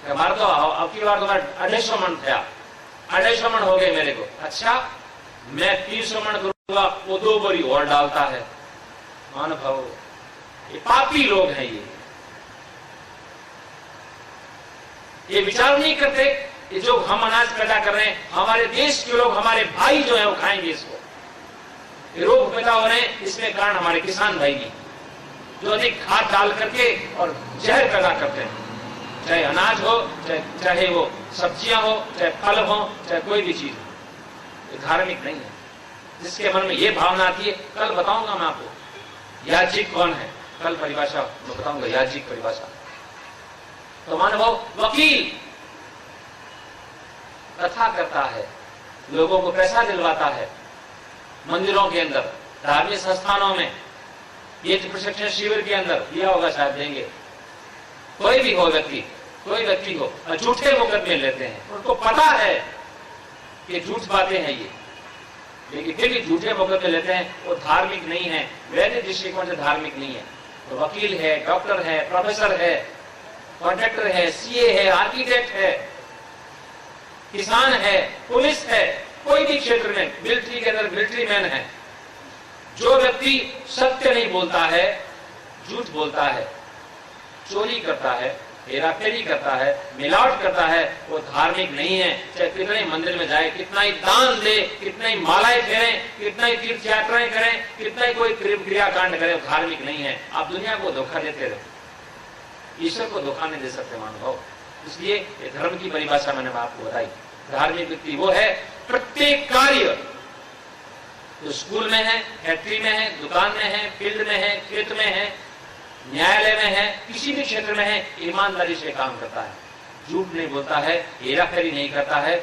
हमारा तो अब की बार तुम्हारा 250 मण थे, 250 मण हो गए मेरे को। अच्छा, मैं 300 मण करूंगा, वो 2 बोरी और डालता है। अनुभव, ये पापी लोग हैं। ये विचार नहीं करते, ये जो हम अनाज पैदा कर रहे हैं, हमारे देश के लोग, हमारे भाई जो है वो खाएंगे इसको। ये रोग पैदा हो रहे हैं, इसमें कारण हमारे किसान भाई भी, जो अधिक खाद डाल करके और जहर पैदा करते हैं, चाहे अनाज हो, चाहे वो सब्जियां हो, चाहे फल हो, चाहे कोई भी चीज हो। ये धार्मिक नहीं है। जिसके मन में ये भावना आती है, कल बताऊंगा मैं आपको याजिक कौन है, कल परिभाषा मैं बताऊंगा, याजिक परिभाषा। तो मानव वकील कथा करता है, लोगों को पैसा दिलवाता है, मंदिरों के अंदर, धार्मिक संस्थानों में, ये प्रशिक्षण शिविर के अंदर दिया होगा, शायद देंगे। कोई भी हो व्यक्ति, कोई व्यक्ति हो, झूठे मुकदमे लेते हैं, उनको पता है कि झूठ बातें हैं ये, लेकिन फिर भी झूठे मुकदमे लेते हैं। वो धार्मिक नहीं है, वैदिक दृष्टिकोण से धार्मिक नहीं है। तो वकील है, डॉक्टर है, प्रोफेसर है, कॉन्ट्रैक्टर है, सीए है, आर्किटेक्ट है, किसान है, पुलिस है, कोई भी क्षेत्र में, मिलिट्री के अंदर मिलिट्री मैन है, जो व्यक्ति सत्य नहीं बोलता है, झूठ बोलता है, चोरी करता है, हेराफेरी करता है, मिलावट करता है, वो धार्मिक नहीं है। चाहे कितने ही मंदिर में जाए, कितना ही दान दे, कितना ही मालाएं फेरें, कितना ही तीर्थ यात्राएं करें, कितना ही कोई क्रियाकांड करे, धार्मिक नहीं है। आप दुनिया को धोखा देते रहो, ईश्वर को धोखा नहीं दे सकते मानव। इसलिए ये धर्म की परिभाषा मैंने आपको बताई। धार्मिक व्यक्ति वो है, प्रत्येक कार्य जो स्कूल में है, फैक्ट्री में है, दुकान में है, फील्ड में है, खेत में है, न्यायालय में है, किसी भी क्षेत्र में है, ईमानदारी से काम करता है, झूठ नहीं बोलता है, हेराफेरी नहीं करता है,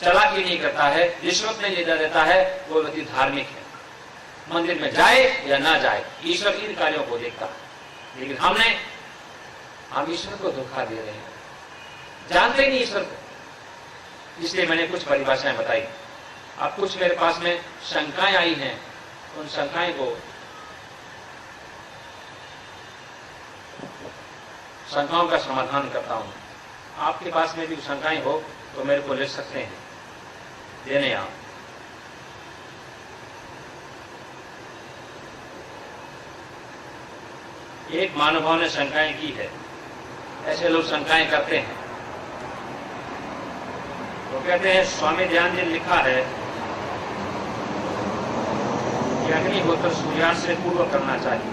चालाकी नहीं करता है, रिश्वत नहीं देता है, वो व्यक्ति धार्मिक है। मंदिर में जाए या ना जाए, ईश्वर इन कार्यों को देखता है। लेकिन हम ईश्वर को धोखा दे रहे हैं, जानते ही नहीं ईश्वर को। इसलिए मैंने कुछ परिभाषाएं बताई। अब कुछ मेरे पास में शंकाएं आई हैं, उन शंकाएं को शंकाओं का समाधान करता हूं। आपके पास में भी शंकाएं हो तो मेरे को लिख सकते हैं, देने आप। एक महानुभाव ने शंकाएं की है, ऐसे लोग शंकाएं करते हैं। वो कहते हैं स्वामी दयानंद जी ने लिखा है कि अग्निहोत्र सूर्यास्त से पूर्व करना चाहिए,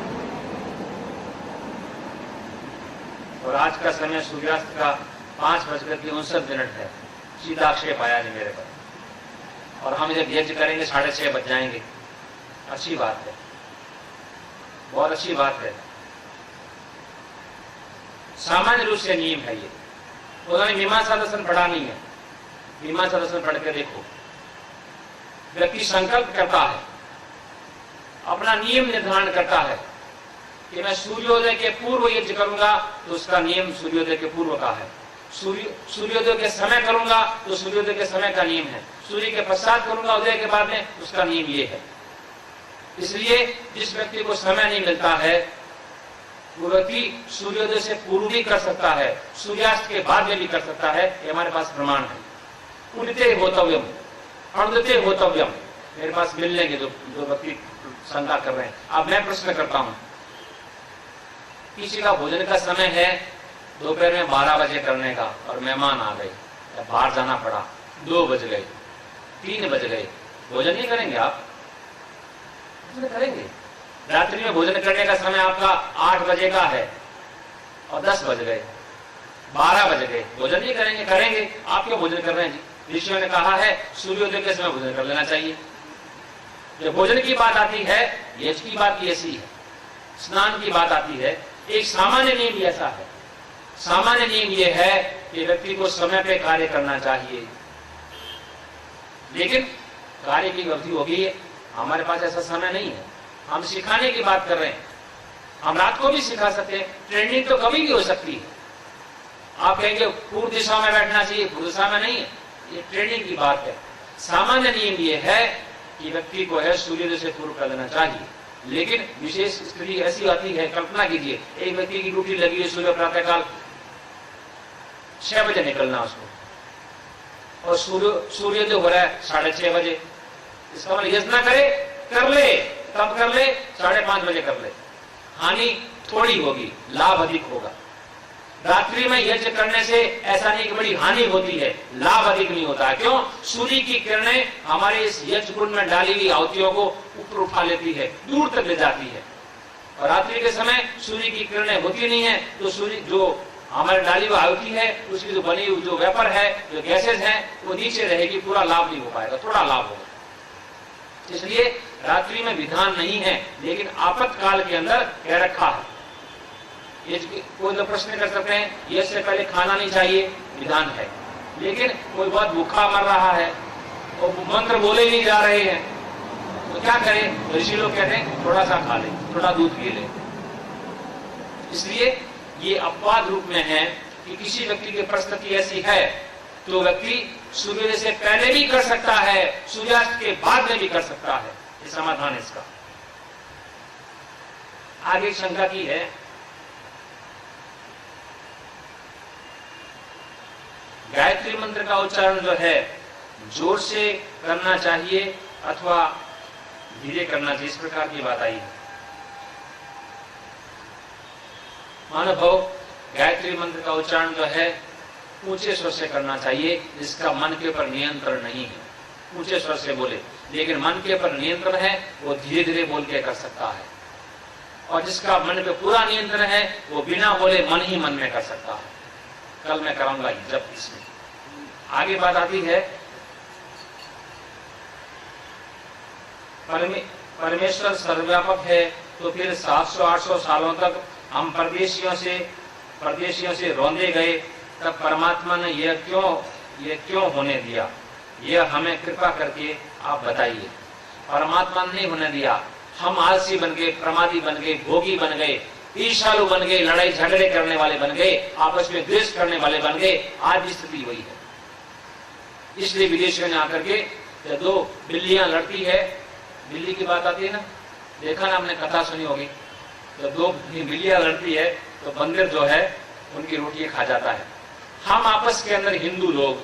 और आज का समय सूर्यास्त का 5:59 है। सीधा आक्षेप आया जी मेरे पर, और हम जब यज्ञ करेंगे 6:30 बज जाएंगे। अच्छी बात है, बहुत अच्छी बात है। सामान्य रूप से नियम है ये। उन्होंने मीमांसा दर्शन पढ़ा नहीं है, मीमांसा दर्शन पढ़ के देखो। व्यक्ति संकल्प करता है, अपना नियम निर्धारण करता है कि मैं सूर्योदय के पूर्व यज्ञ करूंगा, तो उसका नियम सूर्योदय के पूर्व का है। सूर्योदय के समय करूंगा तो सूर्योदय के समय का नियम है। सूर्य के पश्चात करूंगा उदय के बाद में, उसका नियम ये है। इसलिए जिस व्यक्ति को समय नहीं मिलता है वो व्यक्ति सूर्योदय से पूर्व भी कर सकता है, सूर्यास्त के बाद में भी कर सकता है। ये हमारे पास प्रमाण है। उदिते होतव्यम, अनुदिते होतव्यम। मेरे पास मिल लेंगे जो व्यक्ति शंका कर रहे हैं। अब मैं प्रश्न करता हूं, किसी का भोजन का समय है दोपहर में 12 बजे करने का, और मेहमान आ गए या बाहर जाना पड़ा, 2 बज गए, 3 बज गए, भोजन नहीं करेंगे आप? भोजन करेंगे। रात्रि में भोजन करने का समय आपका 8 बजे का है और 10 बज गए, 12 बज गए, भोजन नहीं करेंगे? करेंगे। आप क्यों भोजन कर रहे हैं जी? ऋषियों ने कहा है सूर्योदय के समय भोजन कर लेना चाहिए। जब भोजन की बात आती है, यज्ञ की बात ऐसी है, स्नान की बात आती है, एक सामान्य नियम ऐसा है। सामान्य नियम यह है कि व्यक्ति को समय पे कार्य करना चाहिए, लेकिन कार्य की अवधि होगी। हमारे पास ऐसा समय नहीं है। हम सिखाने की बात कर रहे हैं, हम रात को भी सिखा सकते हैं। ट्रेनिंग तो कभी भी हो सकती है। आप कहेंगे पूर्व दिशा में बैठना चाहिए, पूर्व दिशा में नहीं है, ये ट्रेनिंग की बात है। सामान्य नियम ये है कि व्यक्ति को है सूर्योदय से पूर्व कर देना चाहिए, लेकिन विशेष स्थिति ऐसी आती है। कल्पना कीजिए एक व्यक्ति की ड्यूटी लगी है सुबह प्रातःकाल 6 बजे निकलना उसको, और सूर्योदय हो रहा है 6:30 बजे। इसका मतलब यज्ञ ना करे, कर ले, तब कर ले, 5:30 बजे कर ले। हानि थोड़ी होगी, लाभ अधिक होगा। रात्रि में यज्ञ करने से ऐसा नहीं कि बड़ी हानि होती है, लाभ अधिक नहीं होता है। क्यों? सूर्य की किरणें हमारे इस यज्ञ कुंड में डाली हुई आहुतियों को ऊपर उठा लेती है, दूर तक ले जाती है। और रात्रि के समय सूर्य की किरणें होती नहीं है, तो सूर्य जो हमारे डाली हुई आहुति है, उसकी जो बनी हुई जो वेपर है, जो गैसेज हैं, वो नीचे रहेगी, पूरा लाभ नहीं हो पाएगा, थोड़ा लाभ होगा। इसलिए रात्रि में विधान नहीं है, लेकिन आपातकाल के अंदर कह रखा है। ये कोई तो प्रश्न कर सकते हैं, ये से पहले खाना नहीं चाहिए, विधान है। लेकिन कोई बहुत भूखा मर रहा है और मंत्र बोले नहीं जा रहे हैं, तो क्या करें? ऋषि लोग कहते हैं थोड़ा सा खा ले, थोड़ा दूध पी ले। इसलिए ये अपवाद रूप में है कि किसी व्यक्ति की परिस्थिति ऐसी है तो व्यक्ति सूर्योदय से पहले भी कर सकता है, सूर्यास्त के बाद में भी कर सकता है। ये समाधान है इसका। आगे शंका की है, गायत्री मंत्र का उच्चारण जो है जोर से करना चाहिए अथवा धीरे करना चाहिए, इस प्रकार की बात आई है। महानुभाव, गायत्री मंत्र का उच्चारण जो है ऊंचे स्वर से करना चाहिए, जिसका मन के ऊपर नियंत्रण नहीं है। ऊंचे स्वर से बोले, लेकिन मन के ऊपर नियंत्रण है वो धीरे धीरे बोल के कर सकता है। और जिसका मन पे पूरा नियंत्रण है वो बिना बोले मन ही मन में कर सकता है। कल मैं कराऊंगा जब इसमें आगे बात आती है। परमेश्वर सर्वव्यापक है, तो फिर 700-800 सालों तक हम परदेशियों से रौंदे गए, तब परमात्मा ने यह क्यों होने दिया? यह हमें कृपा करके आप बताइए। परमात्मा ने नहीं होने दिया, हम आलसी बन गए, प्रमादी बन गए, भोगी बन गए, ईर्ष्यालु बन गए, लड़ाई झगड़े करने वाले बन गए, आपस में द्वेष करने वाले बन गए। आज भी स्थिति वही है। इसलिए विदेशियों ने आकर के जब 2 बिल्लियां लड़ती है, बिल्ली की बात आती है ना, देखा ना आपने, कथा सुनी होगी। जब 2 बिल्लियां लड़ती है तो बंदर जो है उनकी रोटियां खा जाता है। हम आपस के अंदर हिंदू लोग,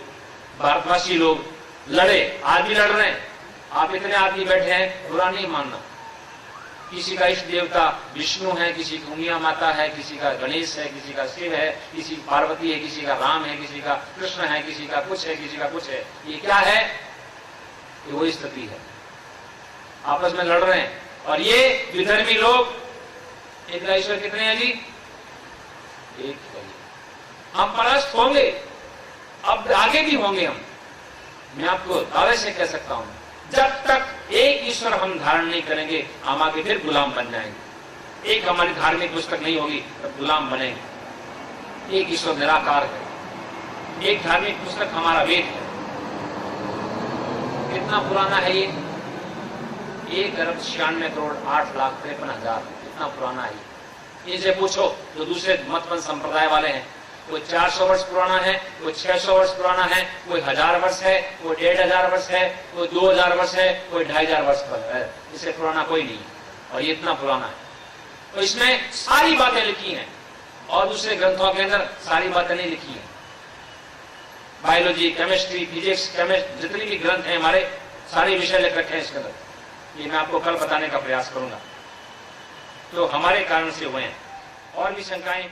भारतवासी लोग लड़े, आज भी लड़ रहे हैं। आप इतने आदमी बैठे हैं, बुरा नहीं मानना, किसी का इष्ट देवता विष्णु है, किसी की उमिया माता है, किसी का गणेश है, किसी का शिव है, किसी की पार्वती है, किसी का राम है, किसी का कृष्ण है, किसी का कुछ है, किसी का कुछ है। ये क्या है? ये वही स्थिति है, आपस में लड़ रहे हैं। और ये विधर्मी लोग, एक ईश्वर कितने हैं जी? एक है। हम परस्त होंगे, अब आगे भी होंगे हम, मैं आपको दावे से कह सकता हूं। जब तक एक ईश्वर हम धारण नहीं करेंगे, हम आगे फिर गुलाम बन जाएंगे। एक हमारी धार्मिक पुस्तक नहीं होगी तब गुलाम बनेंगे। एक ईश्वर निराकार है, एक धार्मिक पुस्तक हमारा वेद है। कितना पुराना है ये? 1,96,08,53,000, कितना पुराना है ये? इनसे पूछो जो दूसरे मतपंथ संप्रदाय वाले हैं, कोई 400 वर्ष पुराना है, कोई 600 वर्ष पुराना है, कोई 1000 वर्ष है, कोई 1500 वर्ष है, कोई 2000 वर्ष है, कोई 2500 वर्ष है। इससे पुराना कोई नहीं, और ये इतना पुराना है। तो इसमें सारी बातें लिखी हैं, और दूसरे ग्रंथों के अंदर सारी बातें नहीं लिखी हैं। बायोलॉजी, केमिस्ट्री, फिजिक्स, केमिस्ट्री, जितने भी ग्रंथ हैं हमारे, सारे विषय लिख रखे हैं इसके अंदर। ये मैं आपको कल बताने का प्रयास करूंगा। तो हमारे कारण से हुए हैं। और भी शंकाएं